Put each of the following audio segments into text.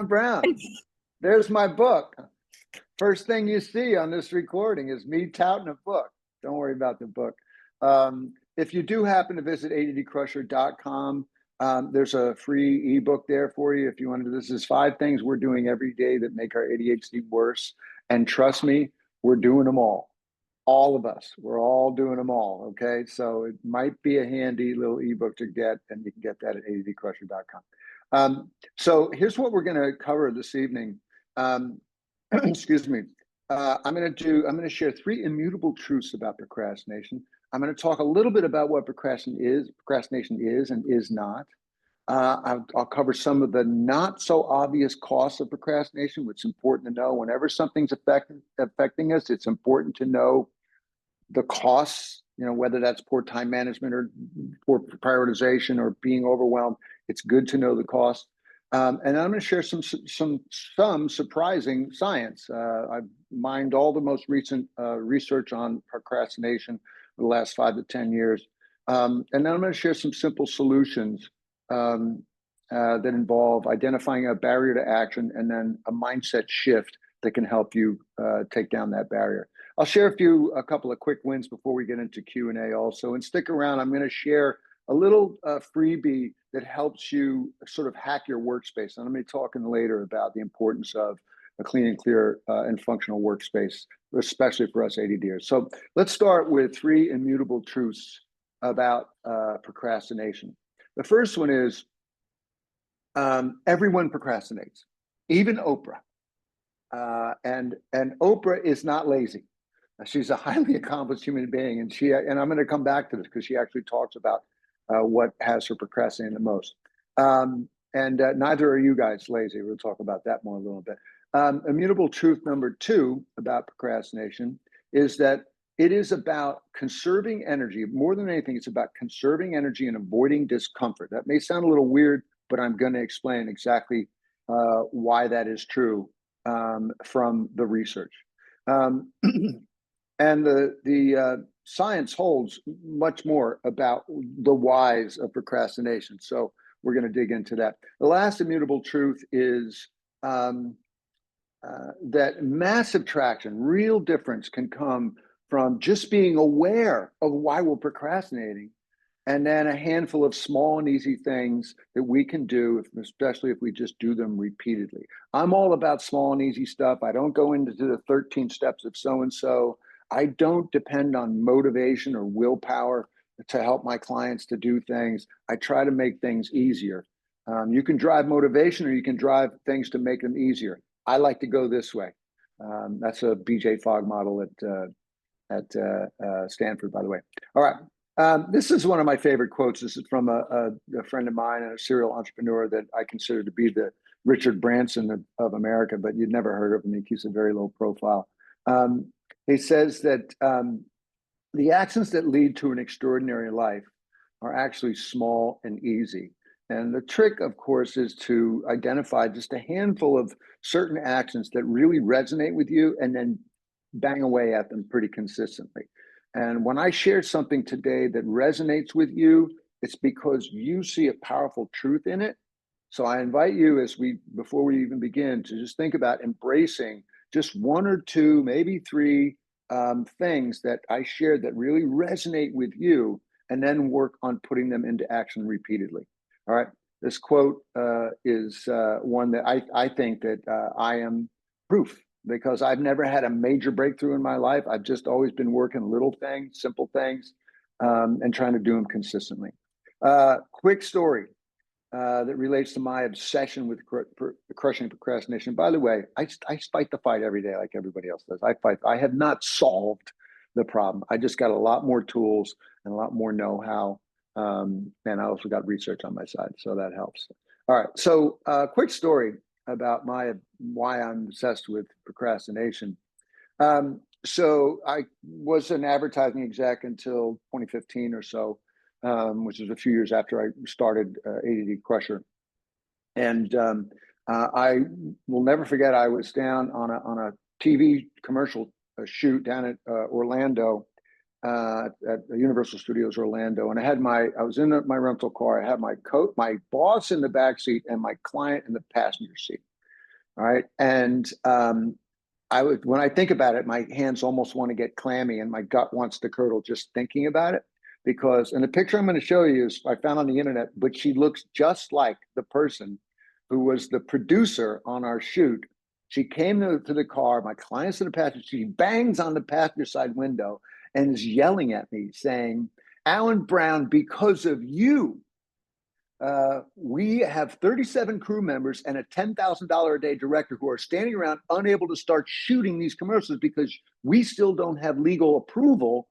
Brown. There's my book. First thing you see on this recording is me touting a book. Don't worry about the book. If you do happen to visit addcrusher.com, there's a free ebook there for you if you want to. This is 5 things we're doing every day that make our ADHD worse. And trust me, we're doing them all. All of us, we're all doing them all. Okay. So it might be a handy little ebook to get, and you can get that at addcrusher.com. So here's what we're going to cover this evening. Excuse me. I'm going to share 3 immutable truths about procrastination. I'm going to talk a little bit about what procrastination is and is not. I'll cover some of the not so obvious costs of procrastination, which is important to know. Whenever something's affecting us, it's important to know the costs, whether that's poor time management or poor prioritization or being overwhelmed. It's good to know the cost. And I'm going to share some surprising science. I've mined all the most recent research on procrastination for the last 5 to 10 years. And then I'm going to share some simple solutions that involve identifying a barrier to action and then a mindset shift that can help you take down that barrier. I'll share a couple of quick wins before we get into Q&A also. And stick around, I'm going to share a little freebie that helps you sort of hack your workspace. And I'm going to be talking later about the importance of a clean and clear and functional workspace, especially for us ADDers. So let's start with 3 immutable truths about procrastination. The first one is everyone procrastinates, even Oprah. And Oprah is not lazy. She's a highly accomplished human being, and I'm going to come back to this because she actually talks about what has her procrastinating the most. Neither are you guys lazy. We'll talk about that more a little bit. Immutable truth number 2 about procrastination is that it is about conserving energy. More than anything, it's about conserving energy and avoiding discomfort. That may sound a little weird, but I'm going to explain exactly why that is true from the research. And the science holds much more about the whys of procrastination. So we're going to dig into that. The last immutable truth is that massive traction, real difference can come from just being aware of why we're procrastinating, and then a handful of small and easy things that we can do, especially if we just do them repeatedly. I'm all about small and easy stuff. I don't go into the 13 steps of so-and-so. I don't depend on motivation or willpower to help my clients to do things. I try to make things easier. You can drive motivation or you can drive things to make them easier. I like to go this way. That's a BJ Fogg model at Stanford, by the way. All right. This is one of my favorite quotes. This is from a friend of mine and a serial entrepreneur that I consider to be the Richard Branson of America, but you'd never heard of him. He keeps a very low profile. He says that the actions that lead to an extraordinary life are actually small and easy. And the trick, of course, is to identify just a handful of certain actions that really resonate with you and then bang away at them pretty consistently. And when I share something today that resonates with you, it's because you see a powerful truth in it. So I invite you, before we even begin, to just think about embracing just 1 or 2, maybe 3 things that I shared that really resonate with you, and then work on putting them into action repeatedly. All right. This quote is one that I think that I am proof, because I've never had a major breakthrough in my life. I've just always been working little things, simple things, and trying to do them consistently. Quick story that relates to my obsession with crushing procrastination. By the way, I fight the fight every day like everybody else does. I have not solved the problem. I just got a lot more tools and a lot more know-how. And I also got research on my side, so that helps. All right, so quick story about why I'm obsessed with procrastination. So I was an advertising exec until 2015 or so, which was a few years after I started ADD Crusher. And I will never forget, I was down on a TV commercial shoot down at Orlando, at the Universal Studios Orlando, and I was in my rental car. I had my boss in the back seat and my client in the passenger seat. All right. And when I think about it, my hands almost want to get clammy and my gut wants to curdle just thinking about it. Because, and the picture I'm going to show you is I found on the internet, but she looks just like the person who was the producer on our shoot. She came to the car, my client's in the passenger, she bangs on the passenger side window and is yelling at me saying, Alan Brown, because of you, we have 37 crew members and a $10,000 a day director who are standing around unable to start shooting these commercials because we still don't have legal approval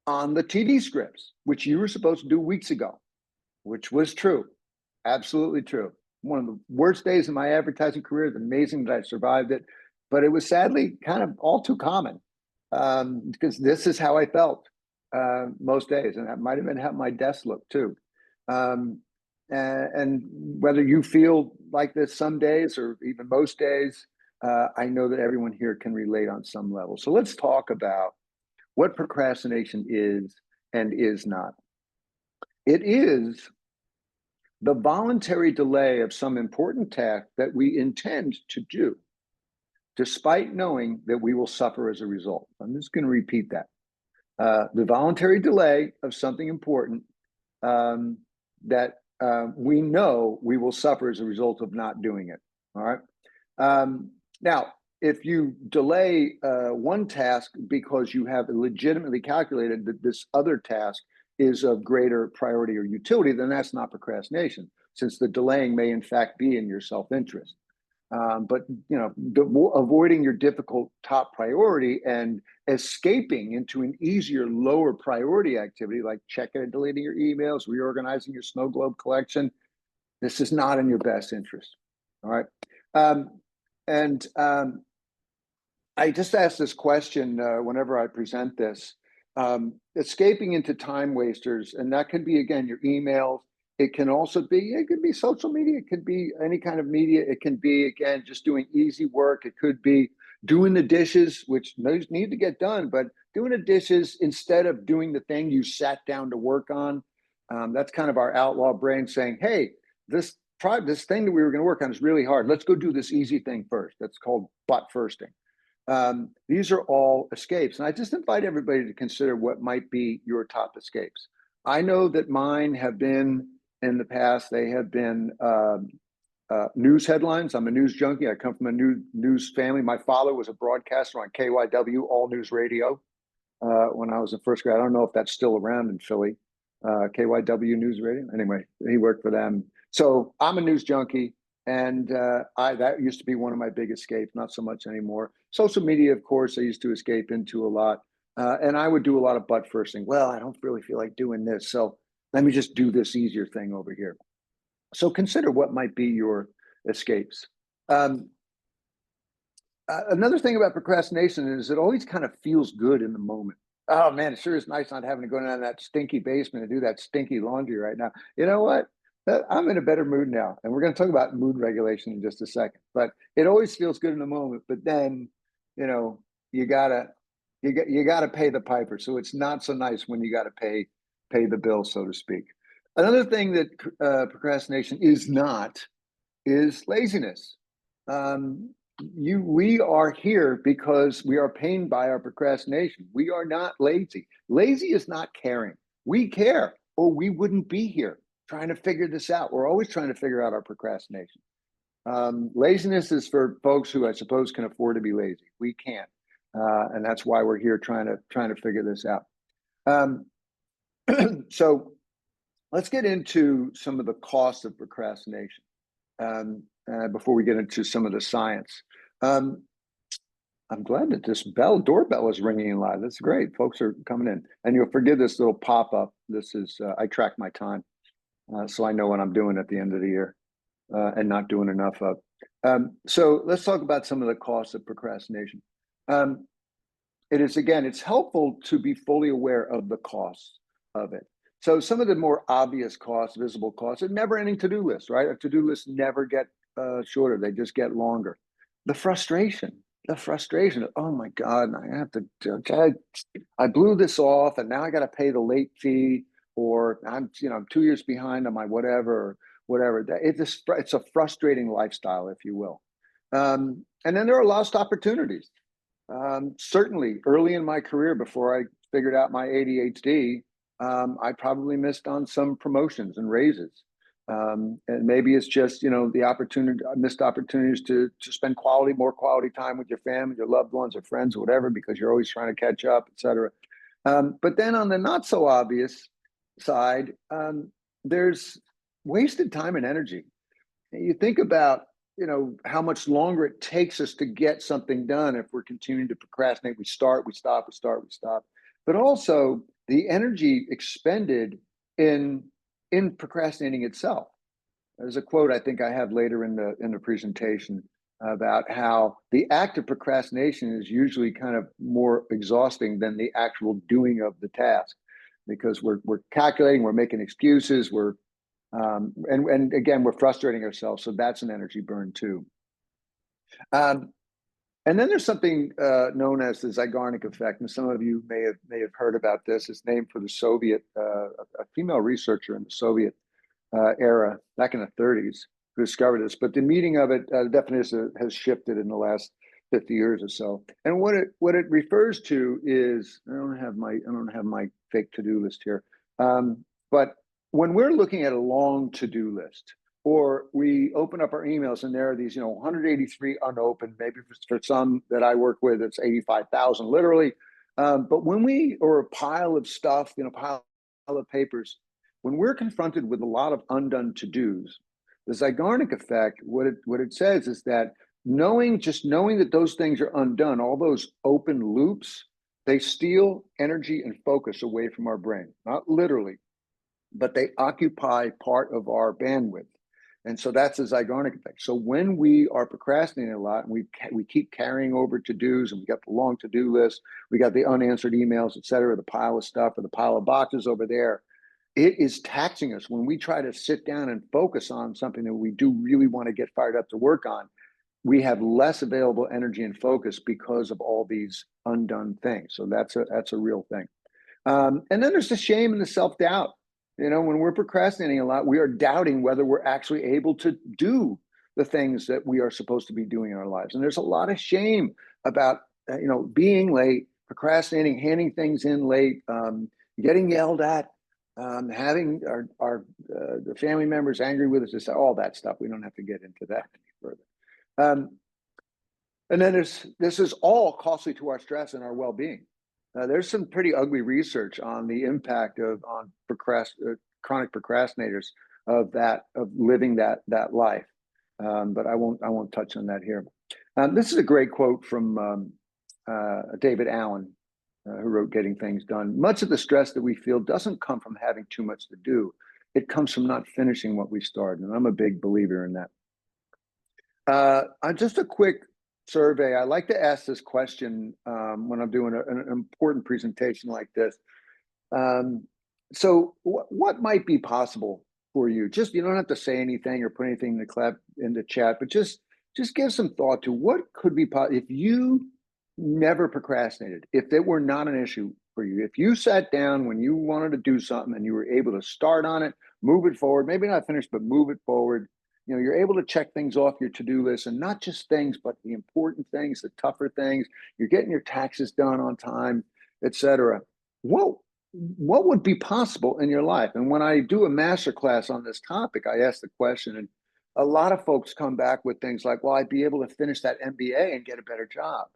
on the TV scripts, which you were supposed to do weeks ago, which was true. Absolutely true. One of the worst days in my advertising career. It's amazing that I survived it, but it was sadly kind of all too common because this is how I felt most days. And that might have been how my desk looked too. And whether you feel like this some days or even most days, I know that everyone here can relate on some level. So let's talk about what procrastination is and is not. It is the voluntary delay of some important task that we intend to do, despite knowing that we will suffer as a result. I'm just going to repeat that. The voluntary delay of something important that we know we will suffer as a result of not doing it. All right. Now, if you delay one task because you have legitimately calculated that this other task is of greater priority or utility, then that's not procrastination, since the delaying may in fact be in your self-interest. But avoiding your difficult top priority and escaping into an easier lower priority activity like checking and deleting your emails, reorganizing your snow globe collection, this is not in your best interest. All right. I just ask this question whenever I present this. Escaping into time wasters, and that could be, again, your emails. It can also be, it could be social media. It could be any kind of media. It can be, again, just doing easy work. It could be doing the dishes, which those need to get done, but doing the dishes instead of doing the thing you sat down to work on. That's kind of our outlaw brain saying, hey, this thing that we were going to work on is really hard. Let's go do this easy thing first. That's called butt firsting. These are all escapes. And I just invite everybody to consider what might be your top escapes. I know that mine have been, in the past, they have been news headlines. I'm a news junkie. I come from a news family. My father was a broadcaster on KYW, all news radio, when I was in first grade. I don't know if that's still around in Philly, KYW News Radio. Anyway, he worked for them. So I'm a news junkie. And that used to be one of my big escapes, not so much anymore. Social media, of course, I used to escape into a lot. And I would do a lot of butt firsting. Well, I don't really feel like doing this, so let me just do this easier thing over here. So consider what might be your escapes. Another thing about procrastination is it always kind of feels good in the moment. Oh man, it sure is nice not having to go down to that stinky basement and do that stinky laundry right now. You know what? I'm in a better mood now, and we're going to talk about mood regulation in just a second. But it always feels good in the moment, but then, you gotta pay the piper. So it's not so nice when you got to pay the bill, so to speak. Another thing that procrastination is not is laziness. We are here because we are pained by our procrastination. We are not lazy. Lazy is not caring. We care, or we wouldn't be here trying to figure this out. We're always trying to figure out our procrastination. Laziness is for folks who I suppose can afford to be lazy. We can't, and that's why we're here trying to figure this out. So let's get into some of the costs of procrastination before we get into some of the science. I'm glad that this doorbell is ringing in live. That's great. Folks are coming in, and you'll forgive this little pop-up. This is I track my time. So I know what I'm doing at the end of the year and not doing enough of. So let's talk about some of the costs of procrastination. It's helpful to be fully aware of the costs of it. So some of the more obvious costs, visible costs, a never-ending to-do list, right? A to-do list never get shorter. They just get longer. The frustration. Oh my God, I blew this off and now I got to pay the late fee, or I'm 2 years behind on my whatever. It's a frustrating lifestyle, if you will. And then there are lost opportunities. Certainly early in my career, before I figured out my ADHD, I probably missed on some promotions and raises. And maybe it's just, the opportunity, missed opportunities to spend more quality time with your family, your loved ones or friends or whatever, because you're always trying to catch up, et cetera. But then on the not so obvious side, there's wasted time and energy. You think about, how much longer it takes us to get something done if we're continuing to procrastinate. We start, we stop, we start, we stop. But also the energy expended in procrastinating itself. There's a quote I think I have later in the presentation about how the act of procrastination is usually kind of more exhausting than the actual doing of the task, because we're calculating, we're making excuses, and again, we're frustrating ourselves. So that's an energy burn too. And then there's something known as the Zeigarnik effect, and some of you may have heard about this. It's named for the Soviet, a female researcher in the Soviet era back in the 30s who discovered this. But the meaning of it, the definition has shifted in the last 50 years or so. And what it refers to is, I don't have my fake to-do list here, but when we're looking at a long to-do list, or we open up our emails and there are these, 183 unopened, maybe for some that I work with, it's 85,000 literally. But or a pile of stuff, pile of papers, when we're confronted with a lot of undone to-dos, the Zeigarnik effect, what it says is that knowing that those things are undone, all those open loops, they steal energy and focus away from our brain, not literally, but they occupy part of our bandwidth. And so that's the Zeigarnik effect. So when we are procrastinating a lot and we keep carrying over to-dos, and we got the long to-do list, we got the unanswered emails, et cetera, the pile of stuff or the pile of boxes over there, it is taxing us. When we try to sit down and focus on something that we do really want to get fired up to work on, we have less available energy and focus because of all these undone things. So that's a real thing. And then there's the shame and the self-doubt. When we're procrastinating a lot, we are doubting whether we're actually able to do the things that we are supposed to be doing in our lives. And there's a lot of shame about, being late, procrastinating, handing things in late, getting yelled at, having the family members angry with us, just all that stuff. We don't have to get into that any further. And then this is all costly to our stress and our well-being. There's some pretty ugly research on the impact on chronic procrastinators of living that life, but I won't touch on that here. This is a great quote from David Allen, who wrote "Getting Things Done." Much of the stress that we feel doesn't come from having too much to do; it comes from not finishing what we started, and I'm a big believer in that. Just a quick survey. I like to ask this question when I'm doing an important presentation like this. So what might be possible for you? Just, you don't have to say anything or put anything in the chat, but just give some thought to what could be possible if you never procrastinated, if it were not an issue for you, if you sat down when you wanted to do something and you were able to start on it, move it forward, maybe not finish, but move it forward. You're able to check things off your to-do list, and not just things, but the important things, the tougher things. You're getting your taxes done on time, et cetera. What would be possible in your life? And when I do a masterclass on this topic, I ask the question, and a lot of folks come back with things like, well, I'd be able to finish that MBA and get a better job,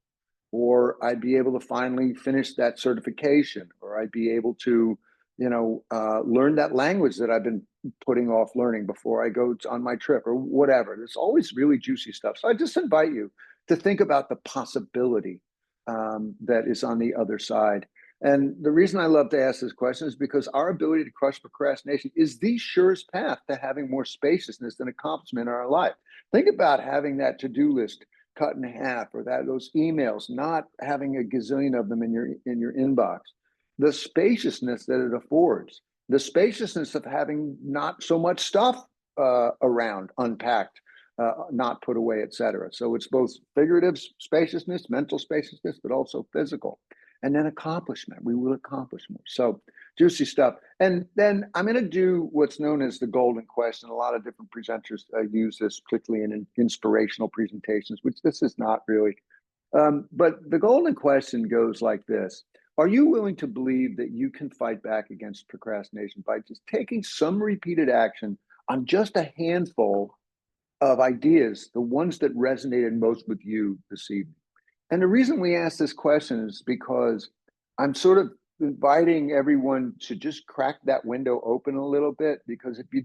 or I'd be able to finally finish that certification, or I'd be able to learn that language that I've been putting off learning before I go on my trip, or whatever. There's always really juicy stuff. So I just invite you to think about the possibility that is on the other side. And the reason I love to ask this question is because our ability to crush procrastination is the surest path to having more spaciousness and accomplishment in our life. Think about having that to-do list cut in half, or those emails, not having a gazillion of them in your inbox. The spaciousness that it affords, the spaciousness of having not so much stuff around, unpacked, not put away, et cetera. So it's both figurative spaciousness, mental spaciousness, but also physical. And then accomplishment. We will accomplish more. So juicy stuff. And then I'm going to do what's known as the golden question. A lot of different presenters use this, particularly in inspirational presentations, which this is not really. But the golden question goes like this. Are you willing to believe that you can fight back against procrastination by just taking some repeated action on just a handful of ideas, the ones that resonated most with you this evening? And the reason we ask this question is because I'm sort of inviting everyone to just crack that window open a little bit, because if you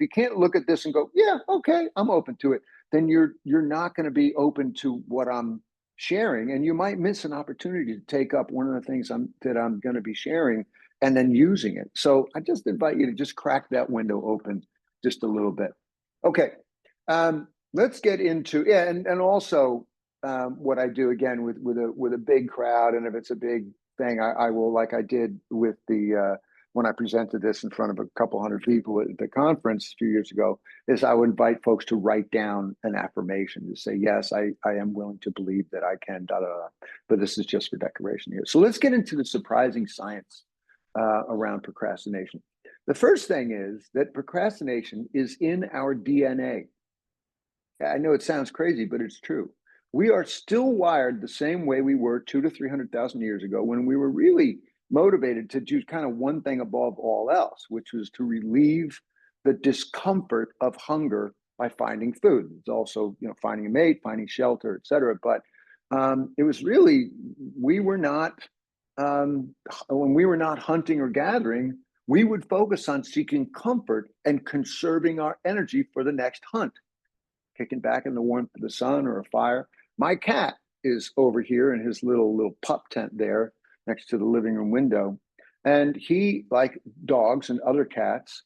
can't look at this and go, yeah, okay, I'm open to it, then you're not going to be open to what I'm sharing, and you might miss an opportunity to take up one of the things that I'm going to be sharing and then using it. So I just invite you to just crack that window open just a little bit. Okay, let's get into and also what I do again with a big crowd, and if it's a big thing, I will, like I did with the when I presented this in front of a couple hundred people at the conference a few years ago, is I would invite folks to write down an affirmation to say, yes, I am willing to believe that I can, but this is just for decoration here. So let's get into the surprising science around procrastination. The first thing is that procrastination is in our DNA. I know it sounds crazy, but it's true. We are still wired the same way we were 200,000 to 300,000 years ago, when we were really motivated to do kind of one thing above all else, which was to relieve the discomfort of hunger by finding food. It's also, finding a mate, finding shelter, et cetera. But it was really, we were not, when we were not hunting or gathering, we would focus on seeking comfort and conserving our energy for the next hunt, kicking back in the warmth of the sun or a fire. My cat is over here in his little pup tent there next to the living room window. And he, like dogs and other cats,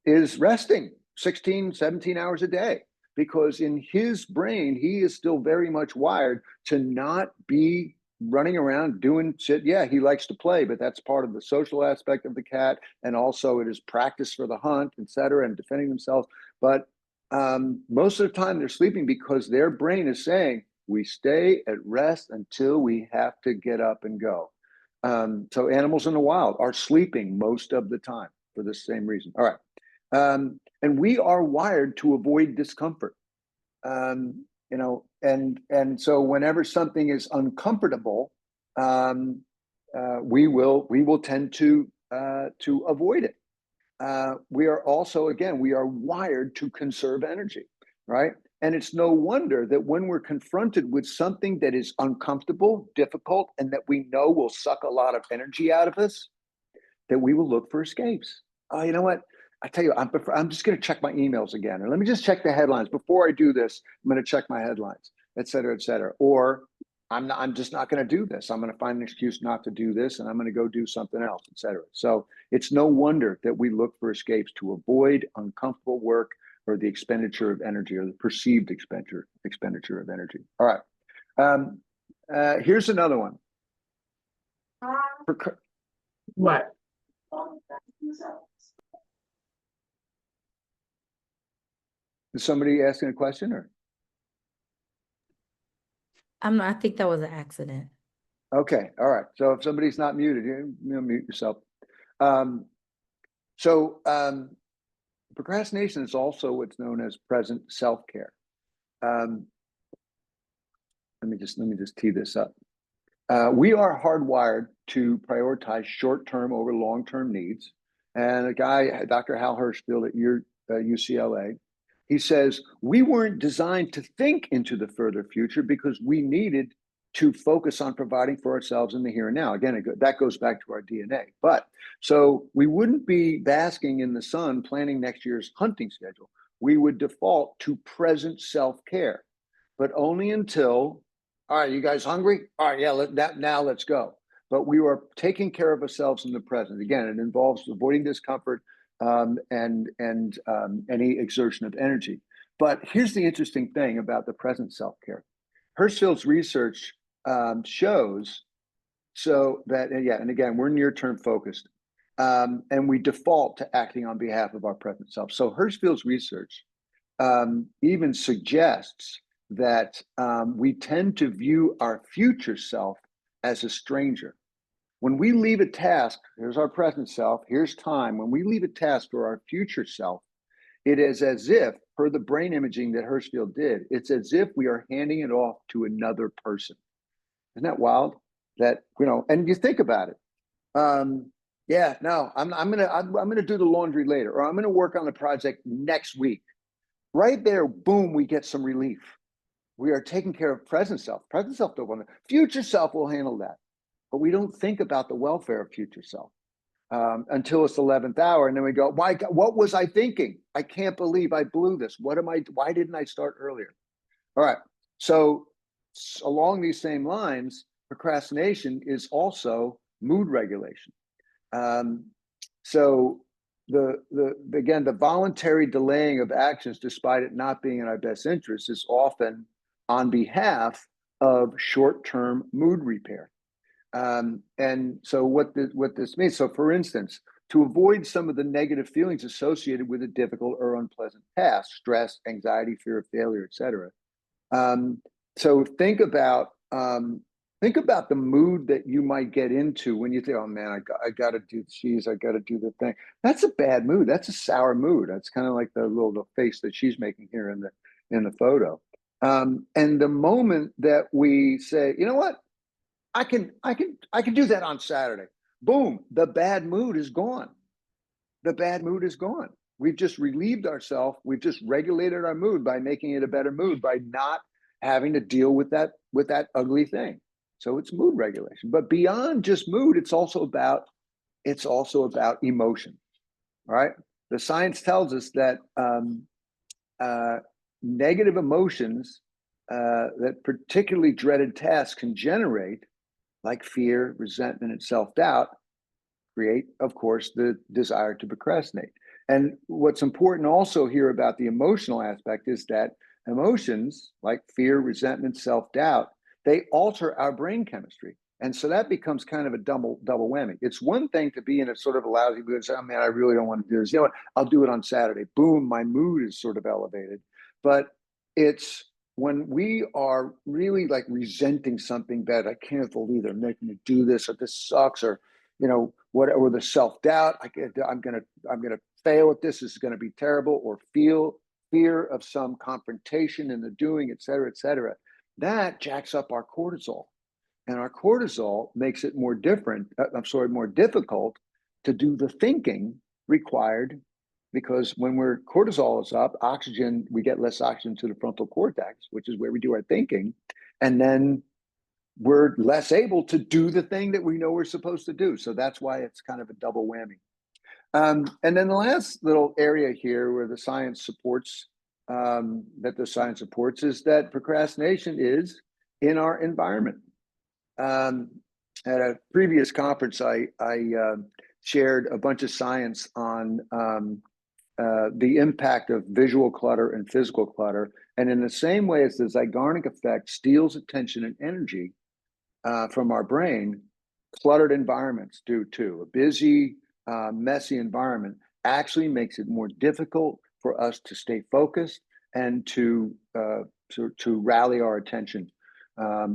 is resting 16, 17 hours a day, because in his brain, he is still very much wired to not be running around doing shit. Yeah, he likes to play, but that's part of the social aspect of the cat. And also it is practice for the hunt, et cetera, and defending themselves. But most of the time they're sleeping because their brain is saying, we stay at rest until we have to get up and go. So animals in the wild are sleeping most of the time for the same reason. All right. And we are wired to avoid discomfort. And so whenever something is uncomfortable, we will tend to avoid it. We are also, again, we are wired to conserve energy, right? And it's no wonder that when we're confronted with something that is uncomfortable, difficult, and that we know will suck a lot of energy out of us, that we will look for escapes. Oh, you know what? I tell you, I'm just going to check my emails again. And let me just check the headlines. Before I do this, I'm going to check my headlines, et cetera, et cetera. Or I'm just not going to do this. I'm going to find an excuse not to do this, and I'm going to go do something else, et cetera. So it's no wonder that we look for escapes to avoid uncomfortable work, or the expenditure of energy, or the perceived expenditure of energy. All right. Here's another one. What? Is somebody asking a question, or? I think that was an accident. Okay. All right. So if somebody's not muted, you mute yourself. Procrastination is also what's known as present self-care. Let me just tee this up. We are hardwired to prioritize short-term over long-term needs. And a guy, Dr. Hal Hershfield at UCLA, he says, we weren't designed to think into the further future because we needed to focus on providing for ourselves in the here and now. Again, that goes back to our DNA. But so we wouldn't be basking in the sun planning next year's hunting schedule. We would default to present self-care, but only until, all right, you guys hungry? All right, yeah, now let's go. But we are taking care of ourselves in the present. Again, it involves avoiding discomfort and any exertion of energy. But here's the interesting thing about the present self-care. Hershfield's research shows so that, and again, we're near-term focused, and we default to acting on behalf of our present self. So Hershfield's research even suggests that we tend to view our future self as a stranger. When we leave a task, here's our present self, here's time. When we leave a task for our future self, it is as if, per the brain imaging that Hirschfield did, it's as if we are handing it off to another person. Isn't that wild? That, and you think about it. Yeah, no, I'm gonna do the laundry later, or I'm gonna work on the project next week. Right there, boom, we get some relief. We are taking care of present self. Present self don't want to. Future self will handle that, but we don't think about the welfare of future self until it's the 11th hour, and then we go, "Why? What was I thinking? I can't believe I blew this. What am I? Why didn't I start earlier?" All right. So along these same lines, procrastination is also mood regulation. So the voluntary delaying of actions, despite it not being in our best interest, is often on behalf of short-term mood repair. And so what this means, so for instance, to avoid some of the negative feelings associated with a difficult or unpleasant task, stress, anxiety, fear of failure, etc. So think about the mood that you might get into when you think, "Oh man, I got to do cheese, I got to do the thing." That's a bad mood. That's a sour mood. That's kind of like the face that she's making here in the photo. And the moment that we say, "You know what? I can do that on Saturday." Boom, the bad mood is gone. The bad mood is gone. We've just relieved ourselves. We've just regulated our mood by making it a better mood by not having to deal with that ugly thing. So it's mood regulation. But beyond just mood, it's also about emotion. All right. The science tells us that negative emotions that particularly dreaded tasks can generate, like fear, resentment, and self-doubt, create, of course, the desire to procrastinate. And what's important also here about the emotional aspect is that emotions like fear, resentment, self-doubt, they alter our brain chemistry. And so that becomes kind of a double whammy. It's one thing to be in a sort of a lousy mood and say, "Oh man, I really don't want to do this. You know what? I'll do it on Saturday." Boom, my mood is sort of elevated. But it's when we are really like resenting something bad, "I can't believe they're making me do this," or "this sucks," or whatever, the self-doubt, I'm gonna fail at this. This is gonna be terrible, or feel fear of some confrontation in the doing, et cetera, et cetera. That jacks up our cortisol. And our cortisol makes it more difficult to do the thinking required, because when cortisol is up, we get less oxygen to the frontal cortex, which is where we do our thinking. And then we're less able to do the thing that we know we're supposed to do. So that's why it's kind of a double whammy. And then the last little area here where the science supports is that procrastination is in our environment. At a previous conference, I shared a bunch of science on the impact of visual clutter and physical clutter. And in the same way as the Zeigarnik effect steals attention and energy from our brain, cluttered environments do too. A busy, messy environment actually makes it more difficult for us to stay focused and to rally our attention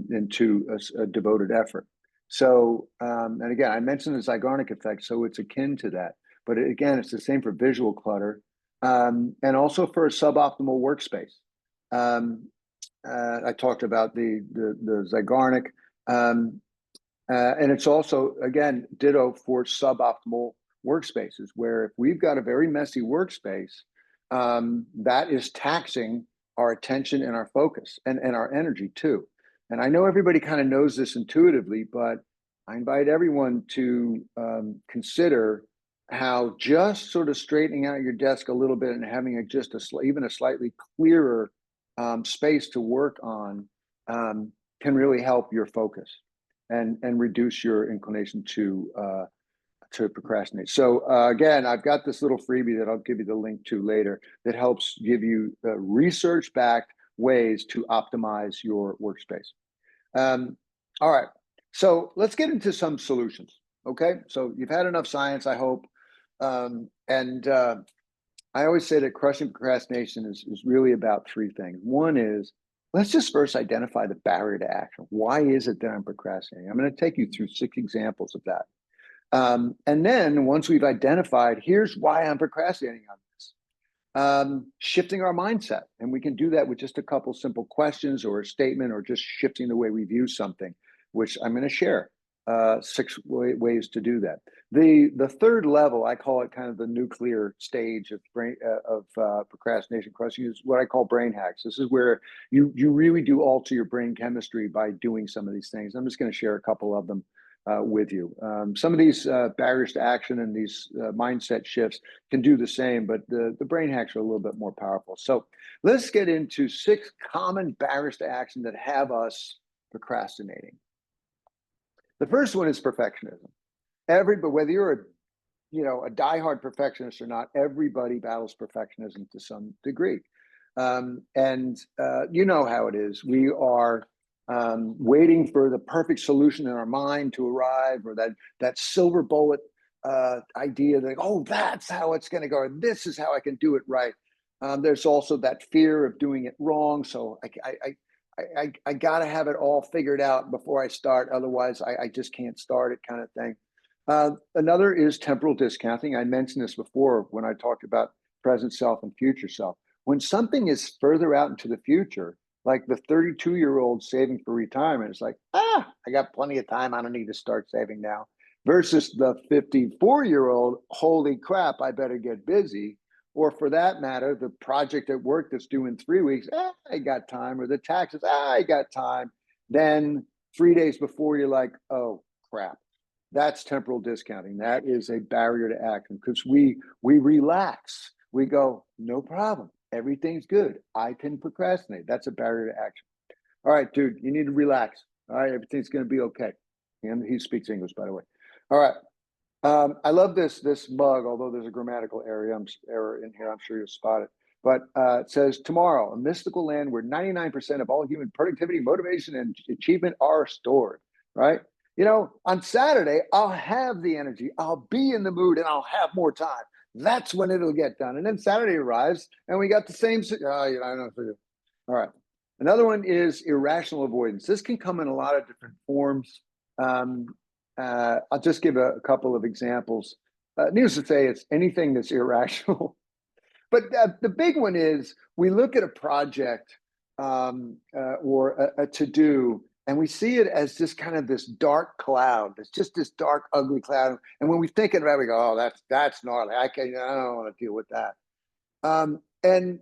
into a devoted effort. So, and again, I mentioned the Zeigarnik effect, so it's akin to that. But again, it's the same for visual clutter and also for a suboptimal workspace. I talked about the Zeigarnik, and it's also, again, ditto for suboptimal workspaces, where if we've got a very messy workspace, that is taxing our attention and our focus and our energy too. And I know everybody kind of knows this intuitively, but I invite everyone to consider how just sort of straightening out your desk a little bit and having even a slightly clearer space to work on can really help your focus and reduce your inclination to procrastinate. So again, I've got this little freebie that I'll give you the link to later that helps give you research-backed ways to optimize your workspace. All right, so let's get into some solutions. Okay, so you've had enough science, I hope. And I always say that crushing procrastination is really about three things. One is Let's just first identify the barrier to action. Why is it that I'm procrastinating? I'm going to take you through 6 examples of that. And then once we've identified, here's why I'm procrastinating on this, shifting our mindset. And we can do that with just a couple simple questions or a statement or just shifting the way we view something, which I'm going to share 6 ways to do that. The third level, I call it kind of the nuclear stage of procrastination crushing, is what I call brain hacks. This is where you really do alter your brain chemistry by doing some of these things. I'm just going to share a couple of them with you. Some of these barriers to action and these mindset shifts can do the same, but the brain hacks are a little bit more powerful. So let's get into 6 common barriers to action that have us procrastinating. The first one is perfectionism. Everybody, whether you're a diehard perfectionist or not, everybody battles perfectionism to some degree. And you know how it is. We are waiting for the perfect solution in our mind to arrive, or that silver bullet idea that, oh, that's how it's going to go, or this is how I can do it right. There's also that fear of doing it wrong. So I got to have it all figured out before I start. Otherwise, I just can't start it, kind of thing. Another is temporal discounting. I mentioned this before when I talked about present self and future self. When something is further out into the future, like the 32-year-old saving for retirement, it's like, I got plenty of time. I don't need to start saving now. Versus the 54-year-old, holy crap, I better get busy. Or for that matter, the project at work that's due in 3 weeks, I got time. Or the taxes, I got time. Then 3 days before, you're like, oh, crap. That's temporal discounting. That is a barrier to action because we relax. We go, no problem. Everything's good. I can procrastinate. That's a barrier to action. All right, dude, you need to relax. All right, everything's going to be okay. And he speaks English, by the way. All right. I love this mug, although there's a grammatical error in here. I'm sure you'll spot it. But it says, tomorrow, a mystical land where 99% of all human productivity, motivation, and achievement are stored, right? On Saturday, I'll have the energy, I'll be in the mood, and I'll have more time. That's when it'll get done. And then Saturday arrives, and we got the same. I don't know. All right. Another one is irrational avoidance. This can come in a lot of different forms. I'll just give a couple of examples. Needless to say, it's anything that's irrational. But the big one is we look at a project or a to-do, and we see it as just kind of this dark cloud. It's just this dark, ugly cloud. And when we think about it, we go, oh, that's gnarly. I don't want to deal with that. And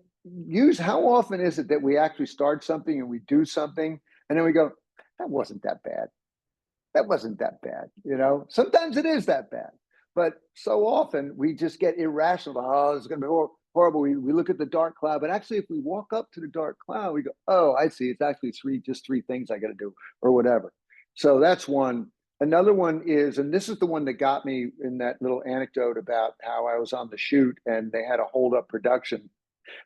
how often is it that we actually start something and we do something, and then we go, that wasn't that bad. That wasn't that bad. Sometimes it is that bad. But so often we just get irrational. Oh, it's going to be horrible. We look at the dark cloud, but actually, if we walk up to the dark cloud, we go, oh, I see. It's actually just three things I got to do or whatever. So that's one. Another one is, and this is the one that got me in that little anecdote about how I was on the shoot and they had to hold up production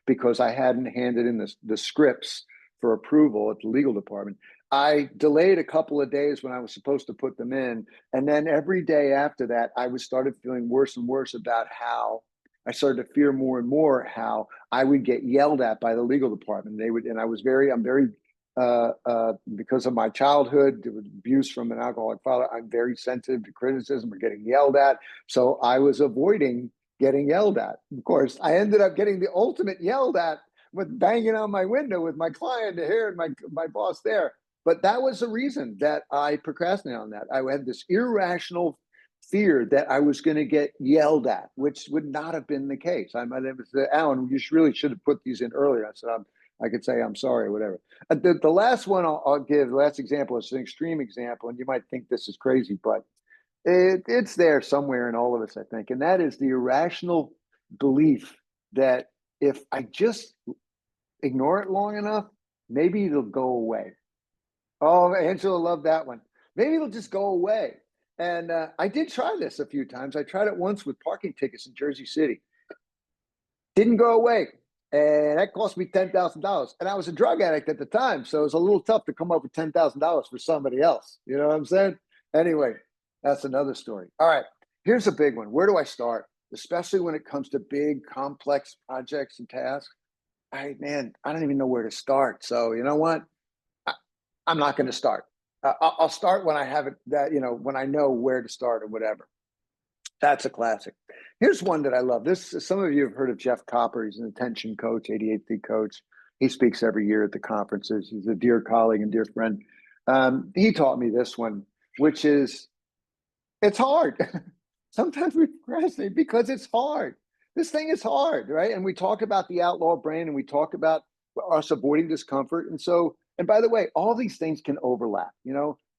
because I hadn't handed in the scripts for approval at the legal department. I delayed a couple of days when I was supposed to put them in. And then every day after that, I started feeling worse and worse about how I started to fear more and more how I would get yelled at by the legal department. And I'm very, because of my childhood, there was abuse from an alcoholic father. I'm very sensitive to criticism or getting yelled at. So I was avoiding getting yelled at. Of course, I ended up getting the ultimate yelled at with banging on my window with my client here and my boss there. But that was the reason that I procrastinated on that. I had this irrational fear that I was going to get yelled at, which would not have been the case. I might have said, Alan, you really should have put these in earlier. I said, I could say, I'm sorry, or whatever. The last one I'll give, the last example is an extreme example, and you might think this is crazy, but it's there somewhere in all of us, I think. And that is the irrational belief that if I just ignore it long enough, maybe it'll go away. Oh, Angela loved that one. Maybe it'll just go away. And I did try this a few times. I tried it once with parking tickets in Jersey City. Didn't go away. And that cost me $10,000. And I was a drug addict at the time. So it was a little tough to come up with $10,000 for somebody else. You know what I'm saying? Anyway, that's another story. All right. Here's a big one. Where do I start? Especially when it comes to big, complex projects and tasks. I don't even know where to start. So you know what? I, I'm not going to start. I'll start when I have it that, when I know where to start or whatever. That's a classic. Here's one that I love. Some of you have heard of Jeff Copper. He's an attention coach, ADHD coach. He speaks every year at the conferences. He's a dear colleague and dear friend. He taught me this one, which is it's hard. Sometimes we procrastinate because it's hard. This thing is hard, right? And we talk about the outlaw brain and we talk about us avoiding discomfort. And by the way, all these things can overlap.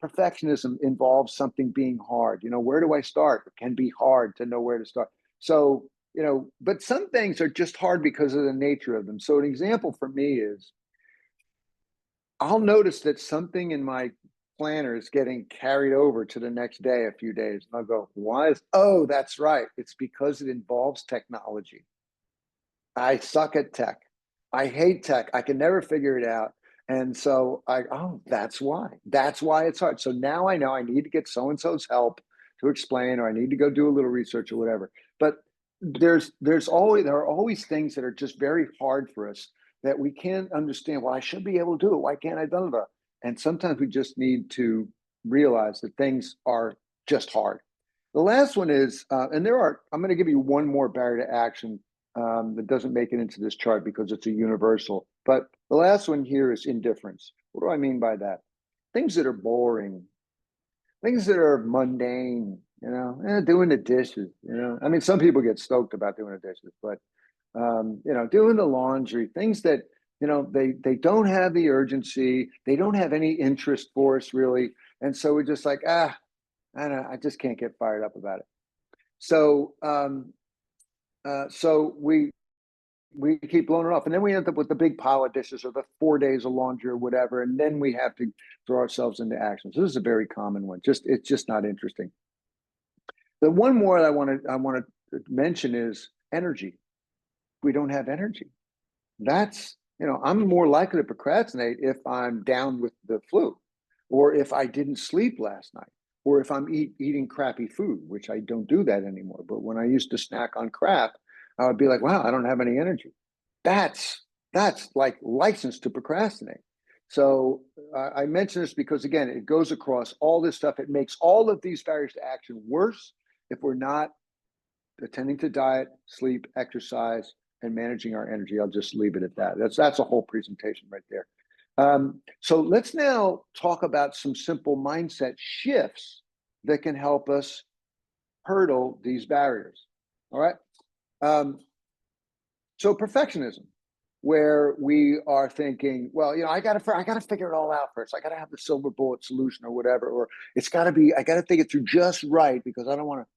Perfectionism involves something being hard. Where do I start? It can be hard to know where to start. So, but some things are just hard because of the nature of them. So, an example for me is I'll notice that something in my planner is getting carried over to the next day, a few days. And I'll go, oh, that's right. It's because it involves technology. I suck at tech. I hate tech. I can never figure it out. And so that's why. That's why it's hard. So now I know I need to get so-and-so's help to explain, or I need to go do a little research or whatever. But there are always things that are just very hard for us that we can't understand. Well, I should be able to do it. Why can't I do it? And sometimes we just need to realize that things are just hard. The last one is, I'm going to give you one more barrier to action that doesn't make it into this chart because it's a universal. But the last one here is indifference. What do I mean by that? Things that are boring, things that are mundane, doing the dishes, I mean, some people get stoked about doing the dishes, but, doing the laundry, things that, they don't have the urgency, they don't have any interest for us really. And so we're just like, I don't know, I just can't get fired up about it. So, so we keep blowing it off, and then we end up with the big pile of dishes or the 4 days of laundry or whatever, and then we have to throw ourselves into action. So this is a very common one. It's just not interesting. The one more that I want to mention is energy. We don't have energy. I'm more likely to procrastinate if I'm down with the flu, or if I didn't sleep last night, or if I'm eating crappy food, which I don't do that anymore. But when I used to snack on crap, I would be like, wow, I don't have any energy. That's like license to procrastinate. So I mention this because, again, it goes across all this stuff. It makes all of these barriers to action worse if we're not attending to diet, sleep, exercise, and managing our energy. I'll just leave it at that. That's a whole presentation right there. So let's now talk about some simple mindset shifts that can help us hurdle these barriers. All right. So perfectionism, where we are thinking, well, I got to figure it all out first. I got to have the silver bullet solution or whatever, or I got to think it through just right because I don't want to.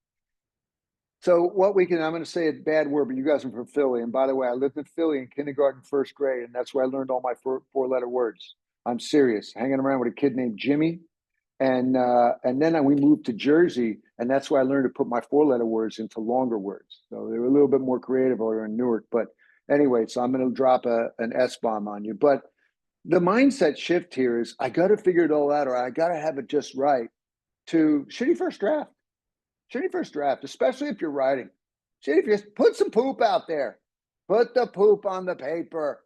So I'm going to say a bad word, but you guys are from Philly. And by the way, I lived in Philly in kindergarten, first grade, and that's where I learned all my four-letter words. I'm serious. Hanging around with a kid named Jimmy. And then we moved to Jersey, and that's where I learned to put my four-letter words into longer words. So they were a little bit more creative over in Newark. But anyway, so I'm going to drop an S-bomb on you. But the mindset shift here is I got to figure it all out, or I got to have it just right, to shitty first draft. Shitty first draft, especially if you're writing. Shitty, just put some poop out there. Put the poop on the paper.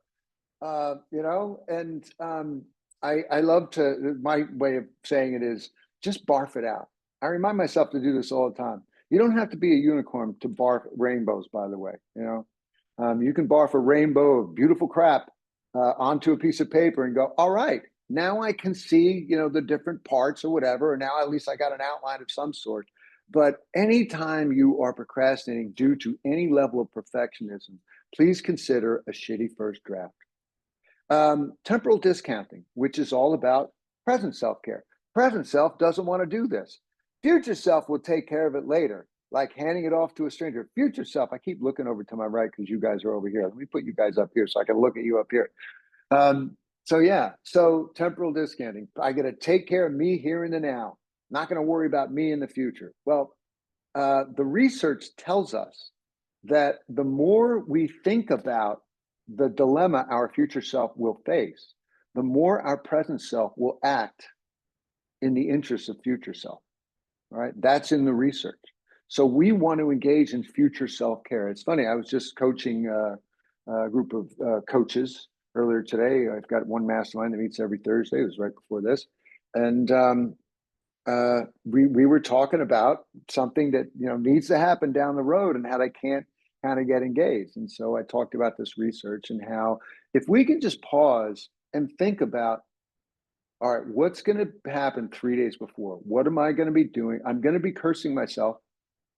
And I love to, my way of saying it is just barf it out. I remind myself to do this all the time. You don't have to be a unicorn to barf rainbows, by the way. You can barf a rainbow of beautiful crap onto a piece of paper and go, all right, now I can see, the different parts or whatever. And now at least I got an outline of some sort. But anytime you are procrastinating due to any level of perfectionism, please consider a shitty first draft. Temporal discounting, which is all about present self-care. Present self doesn't want to do this. Future self will take care of it later, like handing it off to a stranger. Future self, I keep looking over to my right because you guys are over here. Let me put you guys up here so I can look at you up here. So temporal discounting. I got to take care of me here and the now. Not going to worry about me in the future. Well, the research tells us that the more we think about the dilemma our future self will face, the more our present self will act in the interest of future self. All right, that's in the research. So we want to engage in future self-care. It's funny, I was just coaching group of coaches earlier today. I've got one mastermind that meets every Thursday. It was right before this. And we were talking about something that needs to happen down the road and how they can't kind of get engaged. And so I talked about this research and how if we can just pause and think about, all right, what's going to happen 3 days before? What am I going to be doing? I'm going to be cursing myself.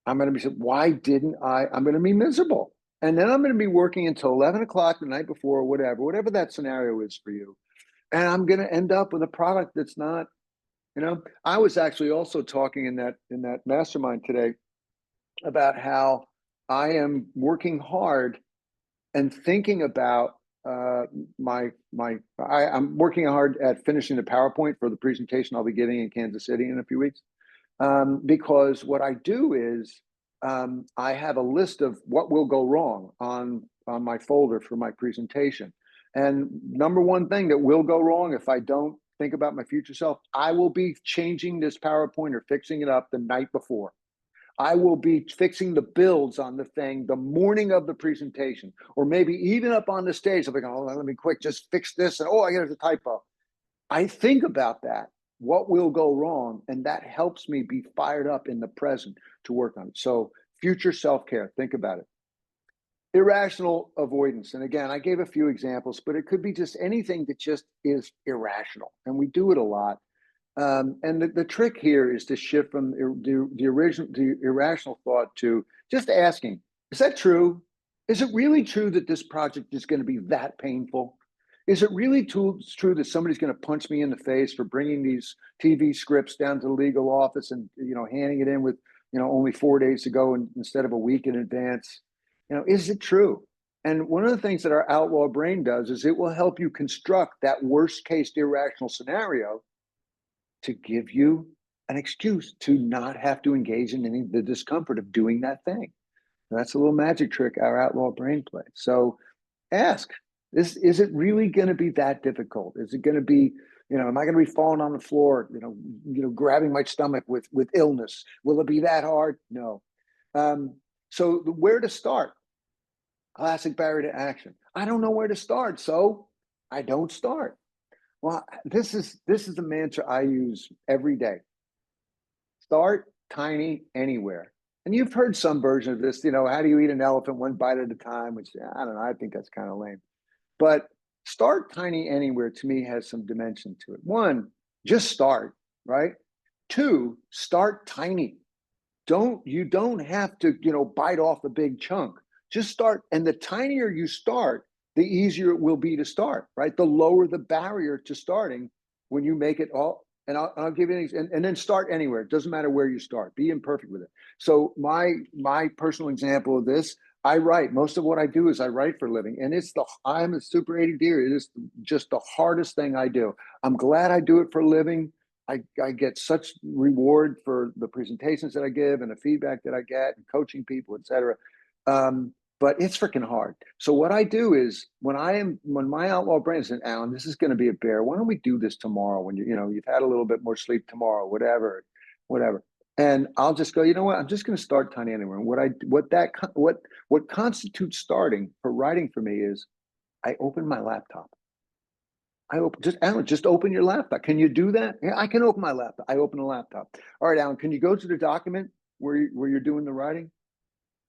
I'm going to be saying, why didn't I? I'm going to be miserable. And then I'm going to be working until 11 o'clock the night before, whatever that scenario is for you. And I'm going to end up with a product that's not, I was actually also talking in that mastermind today about how I am working hard and thinking about I'm working hard at finishing the PowerPoint for the presentation I'll be giving in Kansas City in a few weeks. Because what I do is I have a list of what will go wrong on my folder for my presentation. And number one thing that will go wrong if I don't think about my future self, I will be changing this PowerPoint or fixing it up the night before. I will be fixing the builds on the thing the morning of the presentation, or maybe even up on the stage. I'll be going, oh, let me quick, just fix this. And I get a typo. I think about that, what will go wrong, and that helps me be fired up in the present to work on it. So future self-care, think about it. Irrational avoidance. And again, I gave a few examples, but it could be just anything that just is irrational. And we do it a lot. And the trick here is to shift from the irrational thought to just asking, is that true? Is it really true that this project is going to be that painful? Is it really true that somebody's going to punch me in the face for bringing these TV scripts down to the legal office and handing it in with only 4 days to go instead of a week in advance? Is it true? And one of the things that our outlaw brain does is it will help you construct that worst case irrational scenario to give you an excuse to not have to engage in any of the discomfort of doing that thing. And that's a little magic trick our outlaw brain plays. So ask, is it really going to be that difficult? Is it going to be, am I going to be falling on the floor, grabbing my stomach with illness? Will it be that hard? No. So where to start? Classic barrier to action. I don't know where to start, so I don't start. Well, this is the mantra I use every day. Start tiny anywhere. And you've heard some version of this, how do you eat an elephant one bite at a time, which I don't know, I think that's kind of lame. But start tiny anywhere to me has some dimension to it. One, just start, right? Two, start tiny. You don't have to, bite off a big chunk. Just start. And the tinier you start, the easier it will be to start, right? The lower the barrier to starting when you make it all. And I'll give you an and then start anywhere. It doesn't matter where you start. Be imperfect with it. So my personal example of this, I write. Most of what I do is I write for a living, and I'm a super ADD. It is just the hardest thing I do. I'm glad I do it for a living. I get such reward for the presentations that I give and the feedback that I get and coaching people, et cetera. But it's freaking hard. So what I do is when my outlaw brain says, Alan, this is going to be a bear. Why don't we do this tomorrow when you've had a little bit more sleep tomorrow, whatever. And I'll just go, you know what? I'm just going to start tiny anywhere. And what constitutes starting for writing for me is I open my laptop. Alan, just open your laptop. Can you do that? Yeah, I can open my laptop. I open a laptop. All right, Alan, can you go to the document where you're doing the writing?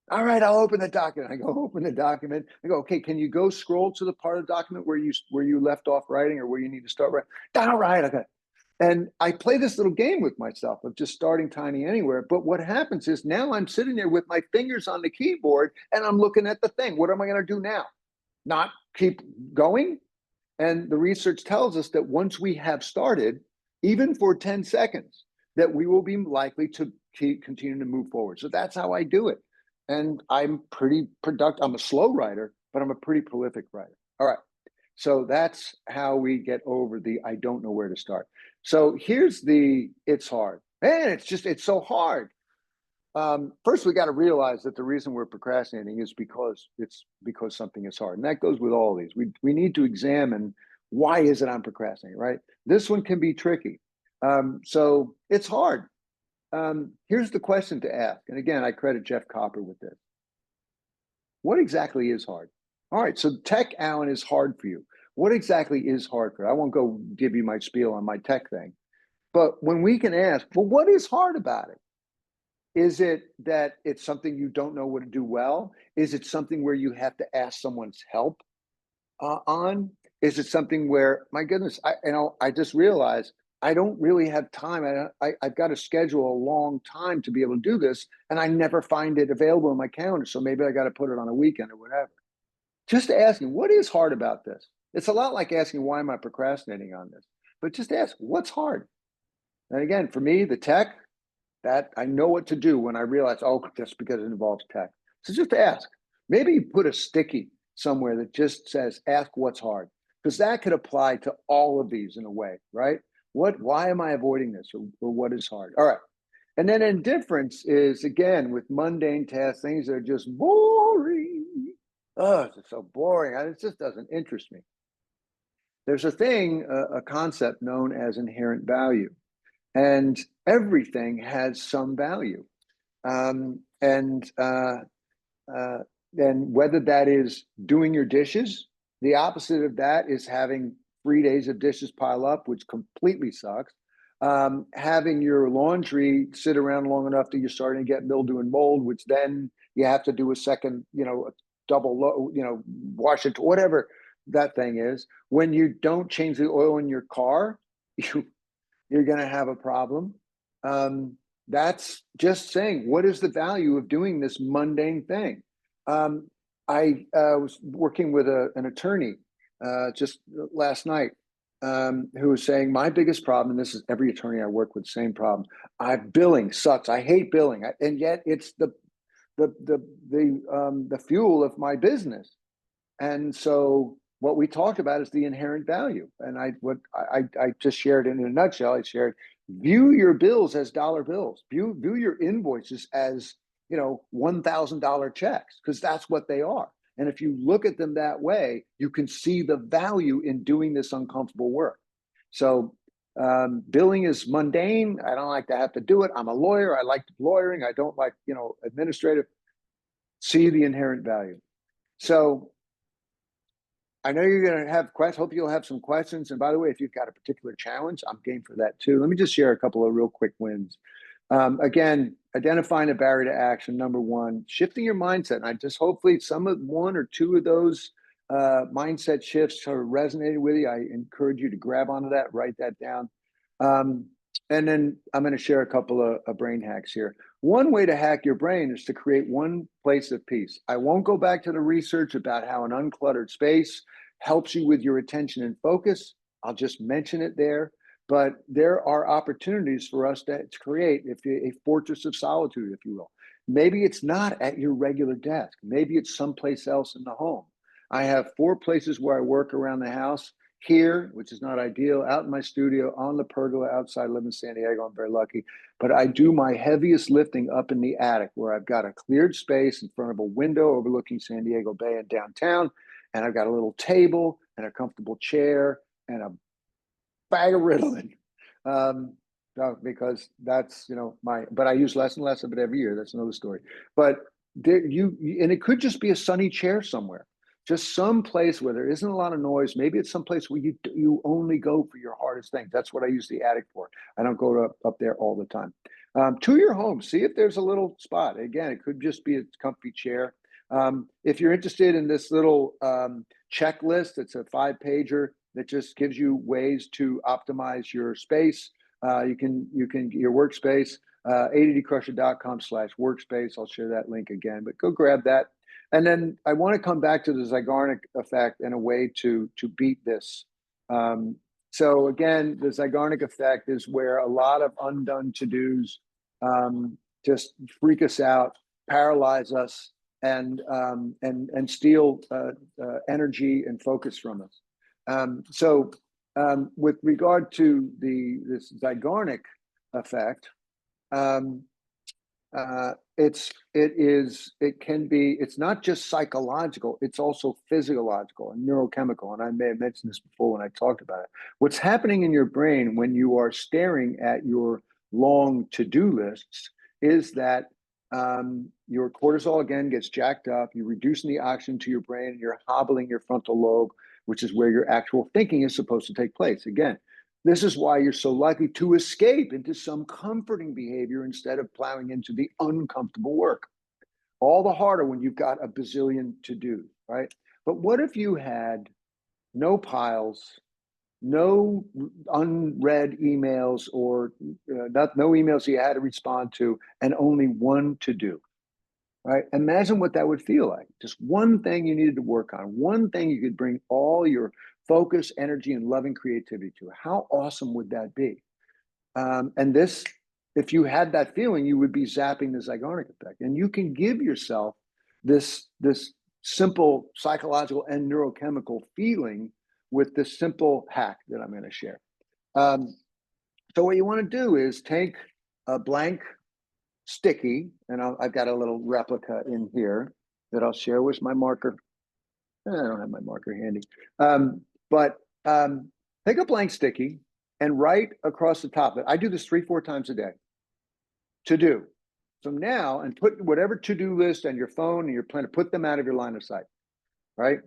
All right, I'll open the document. I go open the document. I go, okay, can you go scroll to the part of the document where you left off writing or where you need to start writing? All right, okay. And I play this little game with myself of just starting tiny anywhere. But what happens is now I'm sitting there with my fingers on the keyboard and I'm looking at the thing. What am I going to do now? Not keep going? And the research tells us that once we have started, even for 10 seconds, that we will be likely to continue to move forward. So that's how I do it. And I'm pretty productive. I'm a slow writer, but I'm a pretty prolific writer. All right. So that's how we get over the I don't know where to start. So here's it's hard. Man, it's so hard. First, we got to realize that the reason we're procrastinating is because something is hard. And that goes with all these. We need to examine why is it I'm procrastinating, right? This one can be tricky. So it's hard. Here's the question to ask. And again, I credit Jeff Copper with this. What exactly is hard? All right, so tech, Alan, is hard for you. What exactly is hard for you? I won't go give you my spiel on my tech thing, but when we can ask, well, what is hard about it? Is it that it's something you don't know what to do well? Is it something where you have to ask someone's help on? Is it something where, my goodness, I just realized I don't really have time. I've got to schedule a long time to be able to do this, and I never find it available in my calendar. So maybe I got to put it on a weekend or whatever. Just asking, what is hard about this? It's a lot like asking, why am I procrastinating on this? But just ask, what's hard? And again, for me, the tech, that I know what to do when I realize, oh, just because it involves tech. So just ask. Maybe you put a sticky somewhere that just says, ask what's hard, because that could apply to all of these in a way, right? Why am I avoiding this, or what is hard? All right. And then indifference is, again, with mundane tasks, things that are just boring. Oh, it's so boring. It just doesn't interest me. There's a thing, a concept known as inherent value, and everything has some value. Um, and uh, uh, and whether that is doing your dishes, the opposite of that is having 3 days of dishes pile up, which completely sucks. Having your laundry sit around long enough that you're starting to get mildew and mold, which then you have to do a second, a double, wash it, whatever that thing is. When you don't change the oil in your car, you you're going to have a problem. Um, that's just saying, what is the value of doing this mundane thing? Um, I was working with an attorney just last night who was saying, my biggest problem, and this is every attorney I work with, same problem. Billing sucks. I hate billing, and yet it's the fuel of my business. And so what we talked about is the inherent value. And I just shared in a nutshell, I shared, view your bills as dollar bills. View your invoices as, $1,000 checks, because that's what they are. And if you look at them that way, you can see the value in doing this uncomfortable work. So billing is mundane. I don't like to have to do it. I'm a lawyer. I like lawyering. I don't like, administrative. See the inherent value. So I know you're going to have questions. Hope you'll have some questions. And by the way, if you've got a particular challenge, I'm game for that too. Let me just share a couple of real quick wins. Again, identifying a barrier to action. Number one, shifting your mindset. And I just hopefully one or two of those mindset shifts have resonated with you. I encourage you to grab onto that, write that down. And then I'm going to share a couple of brain hacks here. One way to hack your brain is to create one place of peace. I won't go back to the research about how an uncluttered space helps you with your attention and focus. I'll just mention it there. But there are opportunities for us to create a fortress of solitude, if you will. Maybe it's not at your regular desk. Maybe it's someplace else in the home. I have 4 places where I work around the house. Here, which is not ideal, out in my studio, on the pergola outside. I live in San Diego. I'm very lucky. But I do my heaviest lifting up in the attic, where I've got a cleared space in front of a window overlooking San Diego Bay and downtown. And I've got a little table and a comfortable chair and a bag of Ritalin. Because that's, but I use less and less of it every year. That's another story. But and it could just be a sunny chair somewhere. Just some place where there isn't a lot of noise. Maybe it's someplace where you only go for your hardest things. That's what I use the attic for. I don't go up there all the time. To your home, see if there's a little spot. Again, it could just be a comfy chair. If you're interested in this little checklist, it's a 5-pager that just gives you ways to optimize your space. You can your workspace. addcrusher.com/workspace. I'll share that link again, but go grab that. And then I want to come back to the Zeigarnik effect and a way to beat this. So again, the Zeigarnik effect is where a lot of undone to-dos just freak us out, paralyze us, and steal energy and focus from us. With regard to this Zeigarnik effect, it's not just psychological, it's also physiological and neurochemical. And I may have mentioned this before when I talked about it. What's happening in your brain when you are staring at your long to-do lists is that your cortisol again gets jacked up. You're reducing the oxygen to your brain, and you're hobbling your frontal lobe, which is where your actual thinking is supposed to take place. Again, this is why you're so likely to escape into some comforting behavior instead of plowing into the uncomfortable work. All the harder when you've got a bazillion to do, right? But what if you had no piles, no unread emails, or no emails you had to respond to, and only one to do, right? Imagine what that would feel like. Just one thing you needed to work on, one thing you could bring all your focus, energy, and loving creativity to. How awesome would that be? And this, if you had that feeling, you would be zapping the Zeigarnik effect. And you can give yourself this simple psychological and neurochemical feeling with this simple hack that I'm going to share. So what you want to do is take a blank sticky, and I've got a little replica in here that I'll share with my marker. I don't have my marker handy. But take a blank sticky and write across the top of it. I do this 3-4 times a day. To do. So now, and put whatever to-do list on your phone and your planner, put them out of your line of sight, right?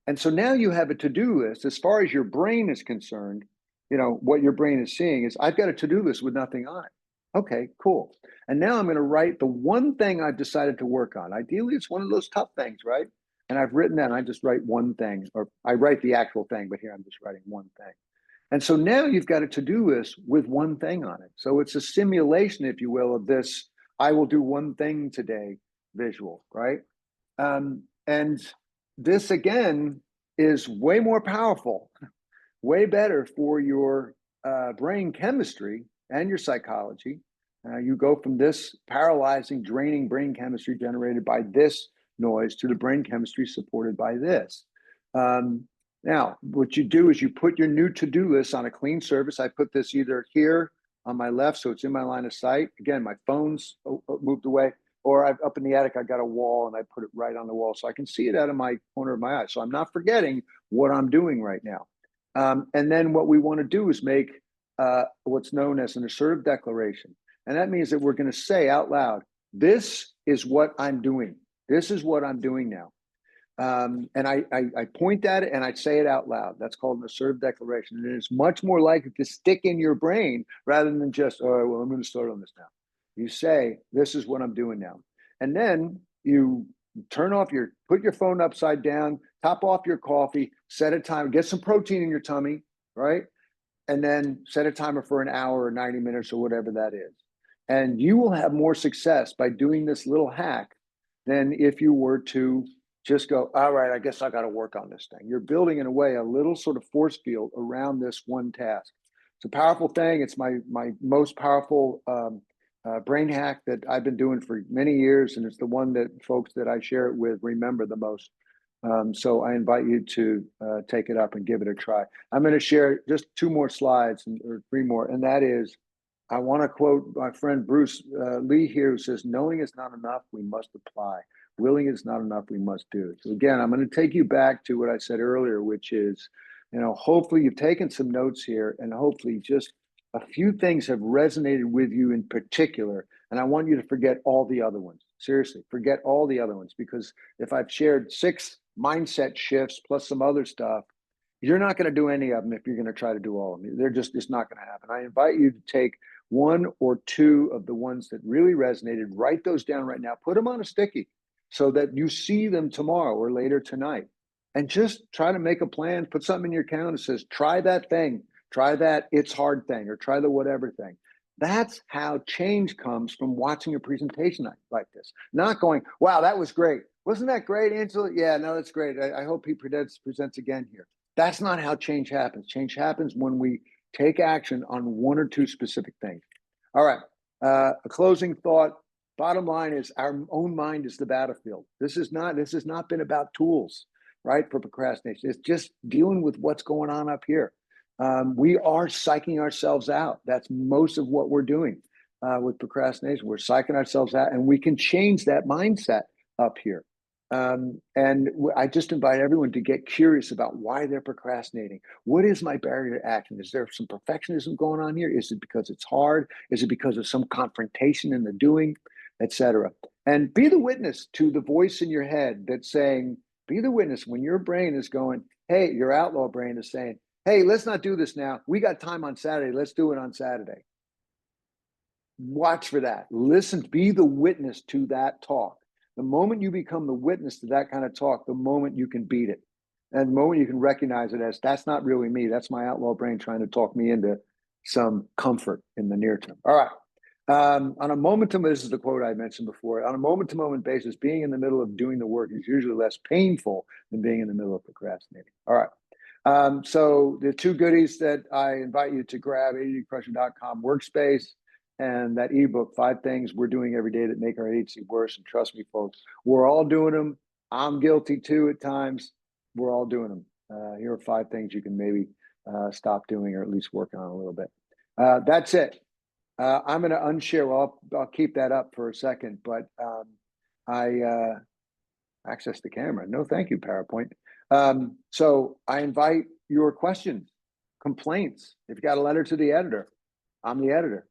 And so now you have a to-do list. As far as your brain is concerned, what your brain is seeing is, I've got a to-do list with nothing on it. Okay, cool. And now I'm going to write the one thing I've decided to work on. Ideally, it's one of those tough things, right? And I've written that, and I just write one thing, or I write the actual thing, but here I'm just writing one thing. And so now you've got a to-do list with one thing on it. So it's a simulation, if you will, of this I will do one thing today visual, right? And this, again, is way more powerful, way better for your brain chemistry and your psychology. You go from this paralyzing, draining brain chemistry generated by this noise to the brain chemistry supported by this. Now, what you do is you put your new to-do list on a clean surface. I put this either here on my left, so it's in my line of sight. Again, my phone's moved away, or up in the attic, I got a wall, and I put it right on the wall so I can see it out of my corner of my eye. So I'm not forgetting what I'm doing right now. And then what we want to do is make what's known as an assertive declaration. And that means that we're going to say out loud, this is what I'm doing. This is what I'm doing now. And I point at it and I say it out loud. That's called an assertive declaration. And it's much more likely to stick in your brain rather than just, oh, well, I'm going to start on this now. You say, this is what I'm doing now. And then you put your phone upside down, top off your coffee, set a timer, get some protein in your tummy, right? And then set a timer for an hour or 90 minutes or whatever that is. And you will have more success by doing this little hack than if you were to just go, all right, I guess I got to work on this thing. You're building, in a way, a little sort of force field around this one task. It's a powerful thing. It's my most powerful brain hack that I've been doing for many years, and it's the one that folks that I share it with remember the most. So I invite you to take it up and give it a try. I'm going to share just 2 more slides, or 3 more, and that is, I want to quote my friend Bruce Lee here, who says, knowing is not enough, we must apply. Willing is not enough, we must do. So again, I'm going to take you back to what I said earlier, which is, hopefully you've taken some notes here, and hopefully just a few things have resonated with you in particular. And I want you to forget all the other ones. Seriously, forget all the other ones, because if I've shared 6 mindset shifts plus some other stuff, you're not going to do any of them if you're going to try to do all of them. It's not going to happen. I invite you to take 1 or 2 of the ones that really resonated, write those down right now, put them on a sticky so that you see them tomorrow or later tonight, and just try to make a plan, put something in your calendar that says, try that thing, try that it's hard thing, or try the whatever thing. That's how change comes, from watching a presentation like this. Not going, wow, that was great. Wasn't that great, Angela? Yeah, no, that's great. I hope he presents again here. That's not how change happens. Change happens when we take action on 1 or 2 specific things. All right, a closing thought. Bottom line is, our own mind is the battlefield. This has not been about tools, right, for procrastination. It's just dealing with what's going on up here. We are psyching ourselves out. That's most of what we're doing with procrastination. We're psyching ourselves out, and we can change that mindset up here. And I just invite everyone to get curious about why they're procrastinating. What is my barrier to action? Is there some perfectionism going on here? Is it because it's hard? Is it because of some confrontation in the doing? etc. And be the witness to the voice in your head that's saying, be the witness when your brain is going, hey, your outlaw brain is saying, hey, let's not do this now. We got time on Saturday. Let's do it on Saturday. Watch for that. Listen, be the witness to that talk. The moment you become the witness to that kind of talk, the moment you can beat it. And the moment you can recognize it as, that's not really me. That's my outlaw brain trying to talk me into some comfort in the near term. All right. On a moment-to-moment, this is the quote I mentioned before, on a moment-to-moment basis, being in the middle of doing the work is usually less painful than being in the middle of procrastinating. All right. So the two goodies that I invite you to grab, ADHDcrusher.com workspace and that ebook, 5 Things We're Doing Every Day That Make Our ADHD Worse. And trust me, folks, we're all doing them. I'm guilty too at times. We're all doing them. Here are 5 things you can maybe stop doing or at least work on a little bit. That's it. I'm going to unshare. Well, I'll keep that up for a second, but I access the camera. No, thank you, PowerPoint. So I invite your questions, complaints. If you got a letter to the editor, I'm the editor.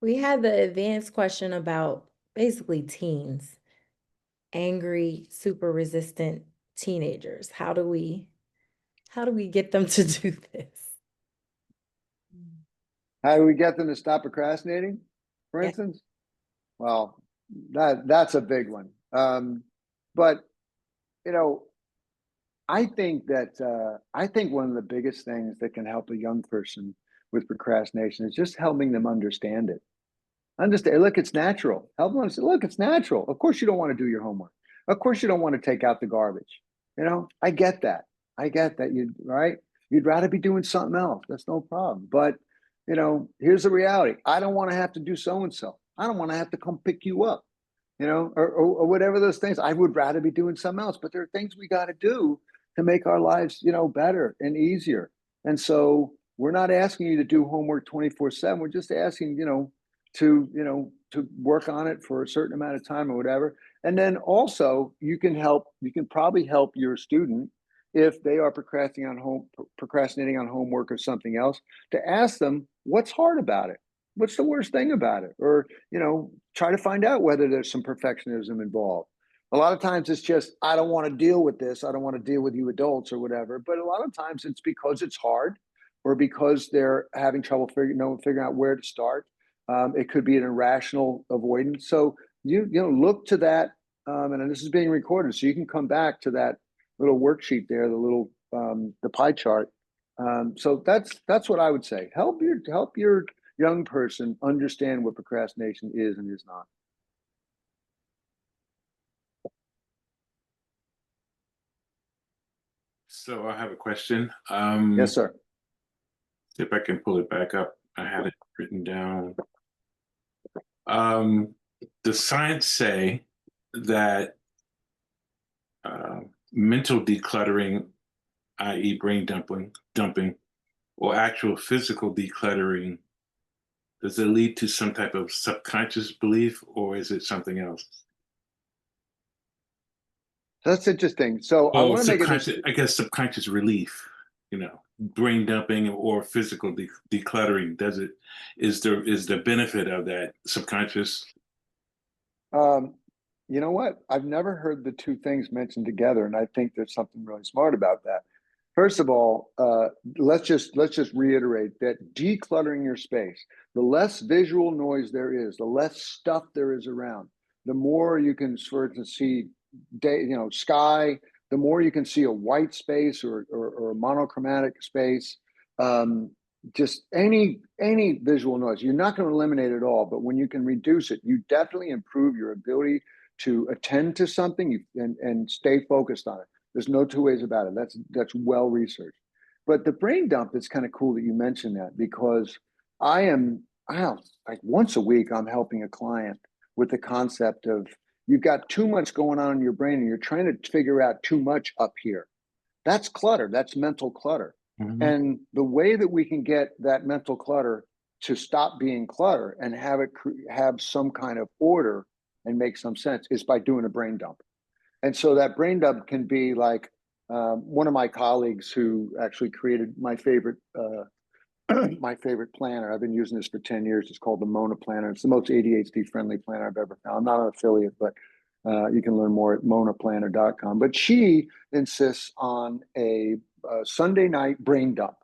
We had the advanced question about basically teens, angry, super resistant teenagers. How do we get them to do this? How do we get them to stop procrastinating, for Yeah. instance? Well, that's a big one. But you know, I think one of the biggest things that can help a young person with procrastination is just helping them understand it. Understand, look, it's natural. Help them understand, look, it's natural. Of course you don't want to do your homework. Of course you don't want to take out the garbage. I get that. I get that you'd rather be doing something else. That's no problem. But here's the reality. I don't want to have to do so and so. I don't want to have to come pick you up, or whatever those things. I would rather be doing something else. But there are things we got to do to make our lives, better and easier. And so we're not asking you to do homework 24/7. We're just asking, to work on it for a certain amount of time or whatever. And then also you can probably help your student if they are procrastinating on homework or something else, to ask them what's hard about it. What's the worst thing about it? Or, try to find out whether there's some perfectionism involved. A lot of times it's just, I don't want to deal with this. I don't want to deal with you adults or whatever. But a lot of times it's because it's hard or because they're having trouble figuring out where to start. It could be an irrational avoidance. So you look to that, and this is being recorded, so you can come back to that little worksheet there, the pie chart. So that's what I would say. Help your young person understand what procrastination is and is not. So I have a question. Yes, sir. See if I can pull it back up. I had it written down. Does science say that mental decluttering, i.e. brain dumping, or actual physical decluttering, does it lead to some type of subconscious belief, or is it something else? That's interesting. So I want to make it. I guess subconscious relief, brain dumping or physical decluttering. Is the benefit of that subconscious? You know what? I've never heard the two things mentioned together, and I think there's something really smart about that. First of all, let's just reiterate that decluttering your space, the less visual noise there is, the less stuff there is around, the more you can sort of see sky, the more you can see a white space or a monochromatic space. Just any visual noise. You're not going to eliminate it all, but when you can reduce it, you definitely improve your ability to attend to something and stay focused on it. There's no two ways about it. That's well researched. But the brain dump, it's kind of cool that you mentioned that, because I have like once a week I'm helping a client with the concept of, you've got too much going on in your brain and you're trying to figure out too much up here. That's clutter. That's mental clutter. Mm-hmm. And the way that we can get that mental clutter to stop being clutter and have it have some kind of order and make some sense is by doing a brain dump. And so that brain dump can be like, one of my colleagues who actually created my favorite my favorite planner. I've been using this for 10 years. It's called the Mona Planner. It's the most ADHD friendly planner I've ever found. I'm not an affiliate, but you can learn more at monaplanner.com. But she insists on a Sunday night brain dump.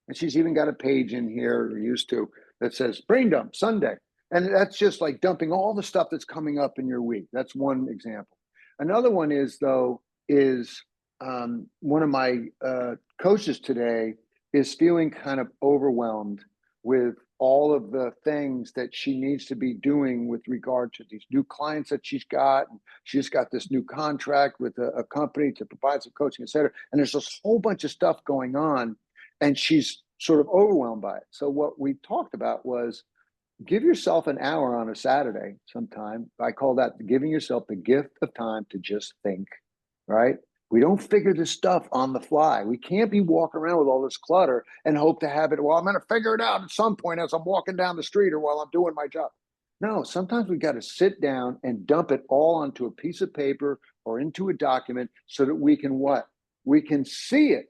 And she's even got a page in here, or used to, that says brain dump Sunday. And that's just like dumping all the stuff that's coming up in your week. That's one example. Another one is, though, is one of my coaches today is feeling kind of overwhelmed with all of the things that she needs to be doing with regard to these new clients that she's got. And she's got this new contract with a company to provide some coaching, et cetera. And there's this whole bunch of stuff going on, and she's sort of overwhelmed by it. So what we talked about was give yourself an hour on a Saturday sometime. I call that giving yourself the gift of time to just think, right? We don't figure this stuff on the fly. We can't be walking around with all this clutter and hope to have it. Well, I'm going to figure it out at some point as I'm walking down the street or while I'm doing my job. No, sometimes we got to sit down and dump it all onto a piece of paper or into a document so that we can what? We can see it.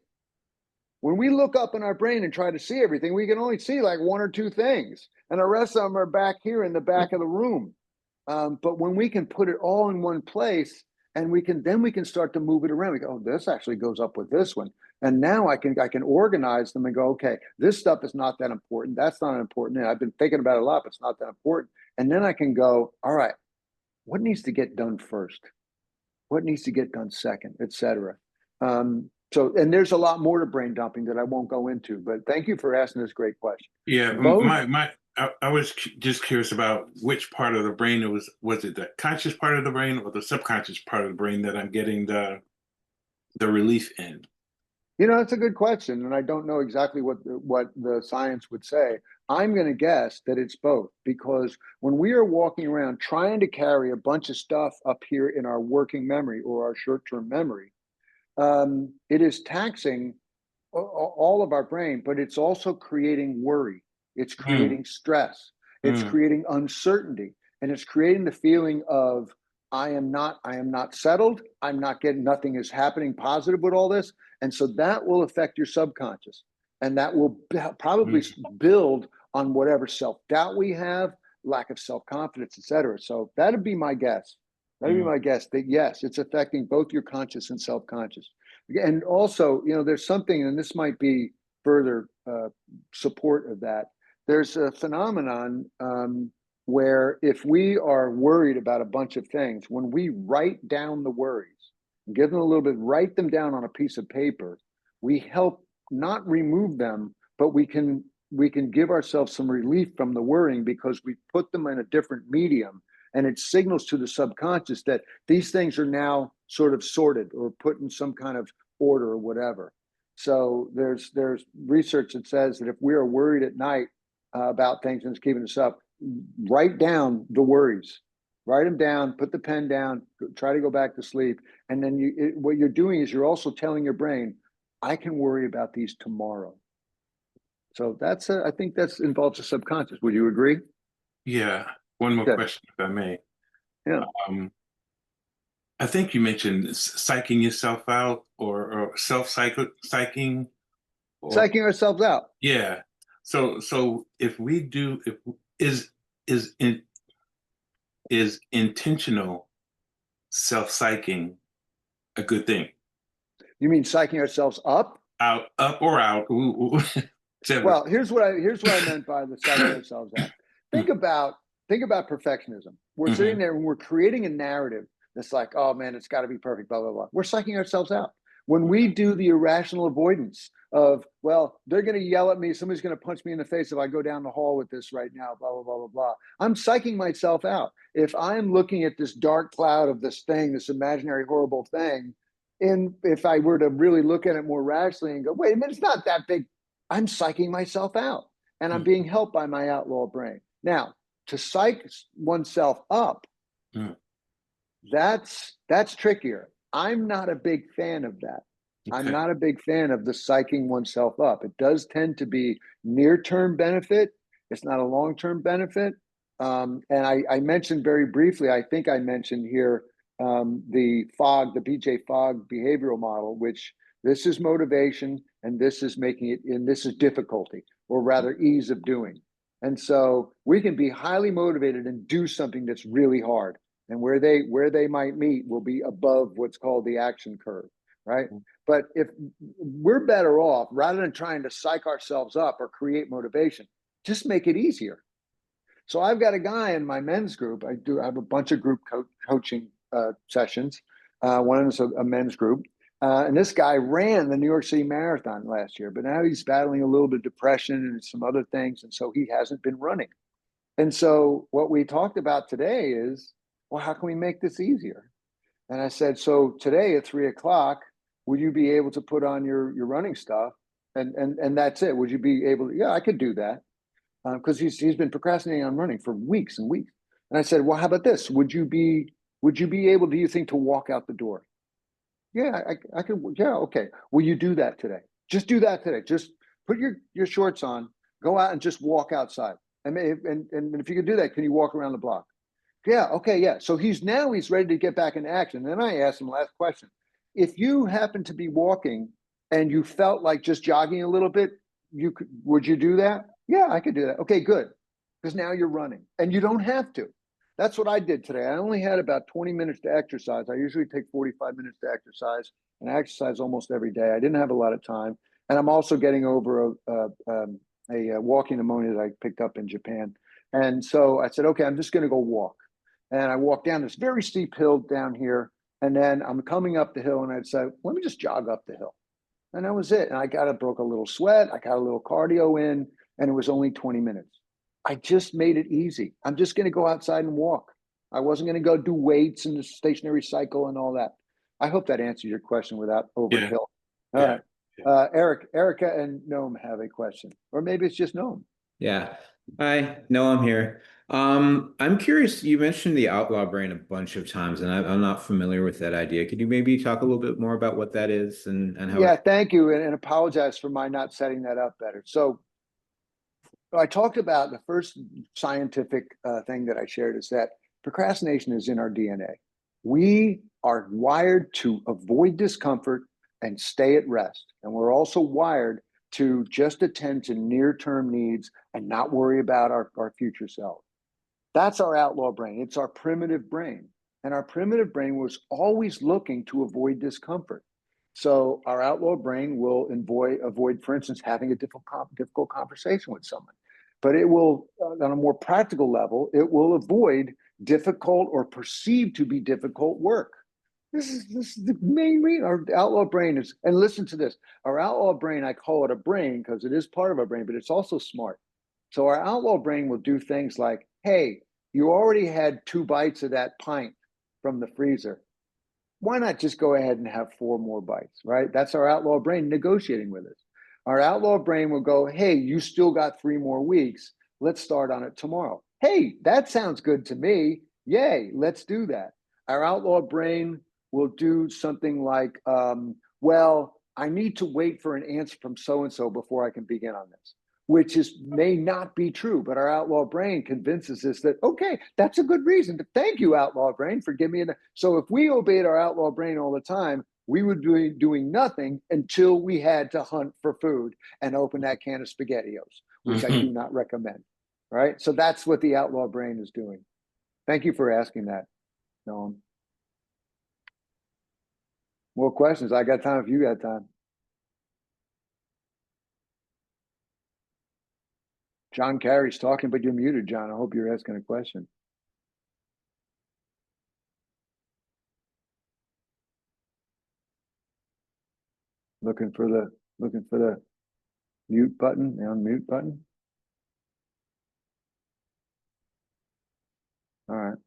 When we look up in our brain and try to see everything, we can only see like one or two things, and the rest of them are back here in the back of the room. But when we can put it all in one place, and we can start to move it around. We go, oh, this actually goes up with this one, and now I can organize them and go, okay, this stuff is not that important. That's not important. And I've been thinking about it a lot, but it's not that important. And then I can go, all right, what needs to get done first? What needs to get done second, et cetera. So, and there's a lot more to brain dumping that I won't go into, but thank you for asking this great question. Yeah, I was just curious about which part of the brain it was it the conscious part of the brain or the subconscious part of the brain that I'm getting the relief in? It's a good question, and I don't know exactly what the science would say. I'm going to guess that it's both, because when we are walking around trying to carry a bunch of stuff up here in our working memory or our short-term memory, it is taxing all of our brain, but it's also creating worry. It's creating stress. It's creating uncertainty, and it's creating the feeling of I am not settled. I'm not getting, nothing is happening positive with all this. And so that will affect your subconscious, and that will probably build on whatever self-doubt we have, lack of self-confidence, et cetera. So that'd be my guess. That'd be my guess, that yes, it's affecting both your conscious and self-conscious. And also, there's something, and this might be further support of that. There's a phenomenon where if we are worried about a bunch of things, when we write down the worries, give them a little bit, write them down on a piece of paper, we help not remove them, but we can give ourselves some relief from the worrying, because we put them in a different medium, and it signals to the subconscious that these things are now sort of sorted or put in some kind of order or whatever. So there's research that says that if we are worried at night about things and it's keeping us up, write down the worries, write them down, put the pen down, try to go back to sleep. And then what you're doing is you're also telling your brain, I can worry about these tomorrow. So I think that's involves the subconscious. Would you agree? Yeah. One more question, if I may. Yeah. I think you mentioned psyching yourself out or psyching. Psyching ourselves out. Yeah. So if we do, is intentional self-psyching a good thing? You mean psyching ourselves up? Up or out? Well, here's what I meant by the psyching ourselves out. Think about perfectionism. We're sitting there and we're creating a narrative that's like, oh man, it's got to be perfect, blah, blah, blah. We're psyching ourselves out. When we do the irrational avoidance of, well, they're going to yell at me, somebody's going to punch me in the face if I go down the hall with this right now, blah, blah, blah, blah, blah. I'm psyching myself out. If I'm looking at this dark cloud of this thing, this imaginary horrible thing, and if I were to really look at it more rationally and go, wait a minute, it's not that big, I'm psyching myself out, and I'm being helped by my outlaw brain. Now, to psych oneself up, that's trickier. I'm not a big fan of that. Okay. I'm not a big fan of the psyching oneself up. It does tend to be near-term benefit. It's not a long-term benefit. And I mentioned very briefly, I think I mentioned here, the BJ Fogg behavioral model, which this is motivation and this is making it, and this is difficulty, or rather ease of doing. And so we can be highly motivated and do something that's really hard. And where they might meet will be above what's called the action curve, right? But if we're better off, rather than trying to psych ourselves up or create motivation, just make it easier. So I've got a guy in my men's group. I have a bunch of group coaching sessions. One of them is a men's group. And this guy ran the New York City Marathon last year, but now he's battling a little bit of depression and some other things. And so he hasn't been running. And so what we talked about today is, well, how can we make this easier? And I said, so today at 3:00, will you be able to put on your running stuff? And that's it. Would you be able to? Yeah, I could do that. Because he's been procrastinating on running for weeks and weeks. And I said, well, how about this? Would you be able, do you think, to walk out the door? Yeah, I could. Yeah, okay. Will you do that today? Just do that today. Just put your shorts on, go out and just walk outside. And if you could do that, can you walk around the block? Yeah, okay, yeah. So he's ready to get back into action. And then I asked him last question. If you happen to be walking and you felt like just jogging a little bit, would you do that? Yeah, I could do that. Okay, good. Because now you're running and you don't have to. That's what I did today. I only had about 20 minutes to exercise. I usually take 45 minutes to exercise, and I exercise almost every day. I didn't have a lot of time. And I'm also getting over a walking pneumonia that I picked up in Japan. And so I said, okay, I'm just going to go walk. And I walked down this very steep hill down here. And then I'm coming up the hill and I'd say, let me just jog up the hill. And that was it. And I broke a little sweat. I got a little cardio in, and it was only 20 minutes. I just made it easy. I'm just going to go outside and walk. I wasn't going to go do weights and the stationary cycle and all that. I hope that answers your question without overkill. All right. Erica and Noam have a question, or maybe it's just Noam. Yeah. Hi, no, I'm here. I'm curious, you mentioned the outlaw brain a bunch of times, and I'm not familiar with that idea. Could you maybe talk a little bit more about what that is and how? Yeah, thank you, and apologize for my not setting that up better. So I talked about the first scientific thing that I shared is that procrastination is in our DNA. We are wired to avoid discomfort and stay at rest. And we're also wired to just attend to near-term needs and not worry about our future self. That's our outlaw brain. It's our primitive brain. And our primitive brain was always looking to avoid discomfort. So our outlaw brain will avoid, for instance, having a difficult conversation with someone. But it will, on a more practical level, it will avoid difficult or perceived to be difficult work. This is the main reason our outlaw brain is, and listen to this, our outlaw brain, I call it a brain because it is part of our brain, but it's also smart. So our outlaw brain will do things like, hey, you already had 2 bites of that pint from the freezer. Why not just go ahead and have 4 more bites, right? That's our outlaw brain negotiating with us. Our outlaw brain will go, hey, you still got 3 more weeks. Let's start on it tomorrow. Hey, that sounds good to me. Yay, let's do that. Our outlaw brain will do something like, well, I need to wait for an answer from so-and-so before I can begin on this, which may not be true, but our outlaw brain convinces us that, okay, that's a good reason to thank you, outlaw brain, for giving me. So if we obeyed our outlaw brain all the time, we would be doing nothing until we had to hunt for food and open that can of SpaghettiOs, which I do not recommend, right? So that's what the outlaw brain is doing. Thank you for asking that, Noam. More questions? I got time if you got time. John Carey's talking, but you're muted, John. I hope you're asking a question. Looking for the mute button, the unmute button. All right.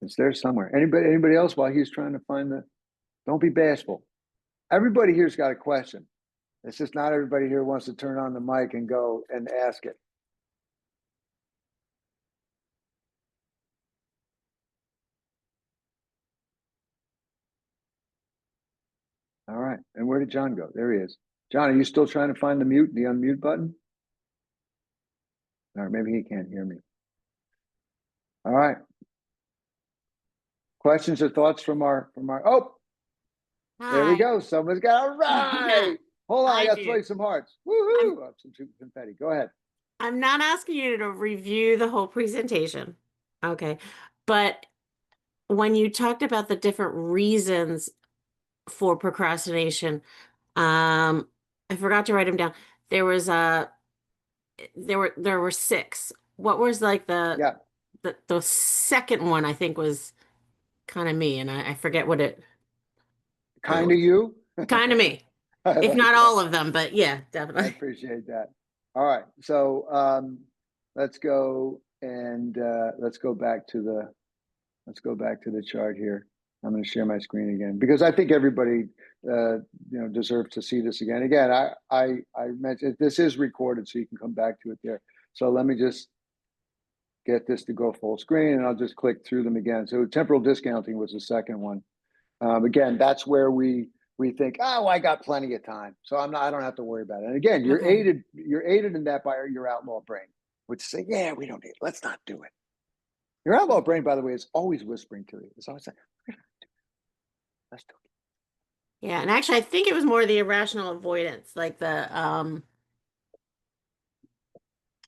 It's there somewhere. Anybody else while he's trying to find don't be bashful. Everybody here's got a question. It's just not everybody here wants to turn on the mic and go and ask it. All right. And where did John go? There he is. John, are you still trying to find the unmute button? Or maybe he can't hear me. All right. Questions or thoughts from our, oh, there we Hi. go. Someone's got it right. Hold on, I I got to throw do. you some hearts. Woohoo! Oh, some confetti. Go ahead. I'm not asking you to review the whole presentation. Okay. But when you talked about the different reasons for procrastination, I forgot to write them down. There was there were six. What was like Yeah, the second one I think was kind of me, and I forget what it kind of you. kind of me. I If like not that. all of them, but yeah, I definitely. appreciate that. All right, so let's go and let's go back to the chart here. I'm going to share my screen again because I think everybody deserves to see this again. Again, I mentioned this is recorded, so you can come back to it there. So let me just get this to go full screen, and I'll just click through them again. So temporal discounting was the second one. Again, that's where we think, oh, I got plenty of time, so I don't have to worry about it. And again, you're Okay. aided in that by your outlaw brain, which say, yeah, we don't need it. Let's not do it. Your outlaw brain, by the way, is always whispering to you. It's always saying, let's do it. Yeah, and actually, I think it was more the irrational avoidance, like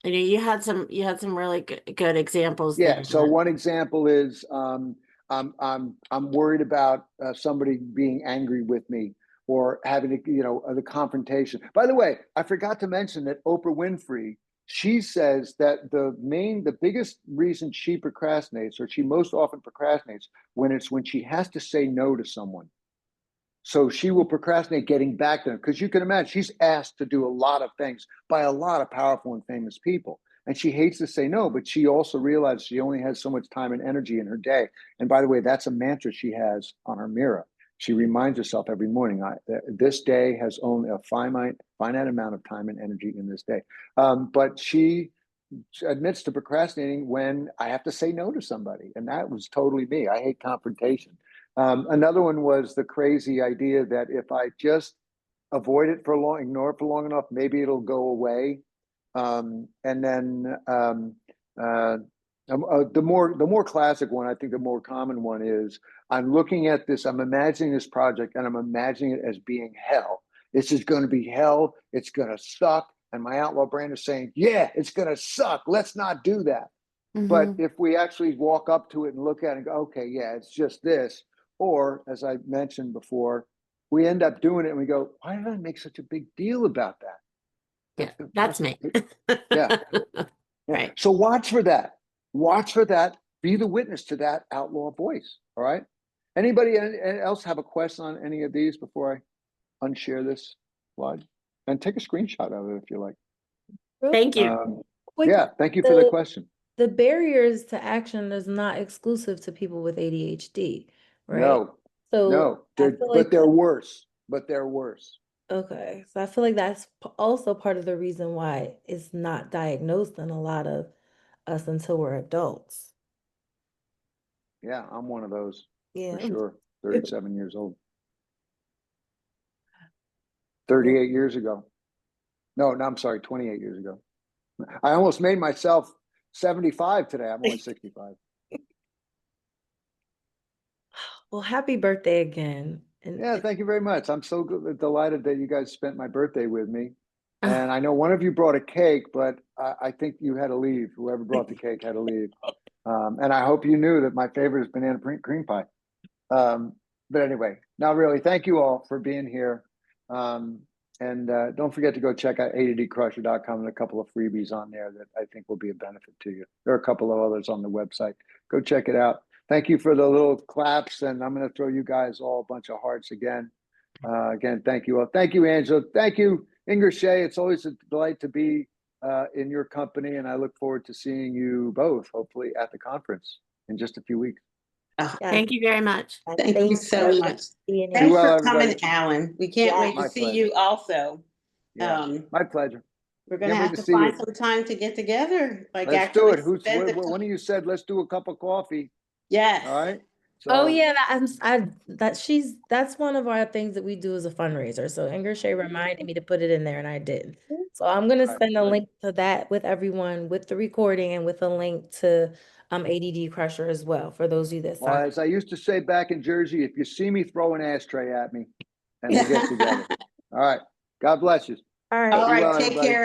you had some really good examples Yeah. there. So one example is I'm worried about somebody being angry with me or having the confrontation. By the way, I forgot to mention that Oprah Winfrey, she says that the biggest reason she procrastinates, or she most often procrastinates, when she has to say no to someone. So she will procrastinate getting back to them, because you can imagine she's asked to do a lot of things by a lot of powerful and famous people. And she hates to say no, but she also realizes she only has so much time and energy in her day. And by the way, that's a mantra she has on her mirror. She reminds herself every morning, this day has only a finite amount of time and energy in this day. But she admits to procrastinating when I have to say no to somebody. And that was totally me. I hate confrontation. Another one was the crazy idea that if I just avoid it for long, ignore it for long enough, maybe it'll go away. And then the more classic one, I think the more common one is, I'm looking at this, I'm imagining this project, and I'm imagining it as being hell. This is going to be hell. It's going to suck. And my outlaw brain is saying, yeah, it's going to suck. Let's not do that. But if we actually walk up to it and look at it and go, okay, yeah, it's just this. Or, as I mentioned before, we end up doing it and we go, why did I make such a big deal about that? Yeah, that's me. Yeah. Right. So watch for that. Watch for that. Be the witness to that outlaw voice. All right. Anybody else have a question on any of these before I unshare this slide? And take a screenshot of it if you like. Thank you. Yeah, thank you for the question. The barriers to action is not exclusive to people with ADHD, right? No, So no, but they're worse. But they're worse. Okay, so I feel like that's also part of the reason why it's not diagnosed in a lot of us until we're adults. Yeah, I'm one of those Yeah. for sure. 37 years old. 38 years ago. No, I'm sorry, 28 years ago. I almost made myself 75 today. I'm only 65. Well, happy birthday again. Yeah, thank you very much. I'm so delighted that you guys spent my birthday with me. And I know one of you brought a cake, but I think you had to leave. Whoever brought the cake had to leave. And I hope you knew that my favorite is banana cream pie. But anyway, not really. Thank you all for being here. And don't forget to go check out addcrusher.com and a couple of freebies on there that I think will be a benefit to you. There are a couple of others on the website. Go check it out. Thank you for the little claps, and I'm going to throw you guys all a bunch of hearts again. Again, thank you all. Thank you, Angela. Thank you, Ingrid Shea. It's always a delight to be in your company, and I look forward to seeing you both, hopefully, at the conference in just a few weeks. Oh, thank you very much. Thank you so much. being Thanks here. well, for coming, everybody. Alan. We can't wait My to see pleasure. you also. Yeah, my pleasure. We're gonna Can't wait have to to see find you. some time to get together. Like Let's do it. actually spend the One of you said, let's do a cup of coffee. Yes. All right. Oh So, yeah, that's one of our things that we do as a fundraiser. So Ingrid Shea reminded me to put it in there, and I did. So I'm gonna Right, send a good. link to that with everyone, with the recording, and with a link to ADD crusher as well, for those of you that Well, sign. as I used to say back in Jersey, if you see me, throw an ashtray at me and we'll get together. All right. God bless you. All right. All Be right, well, take everybody. care.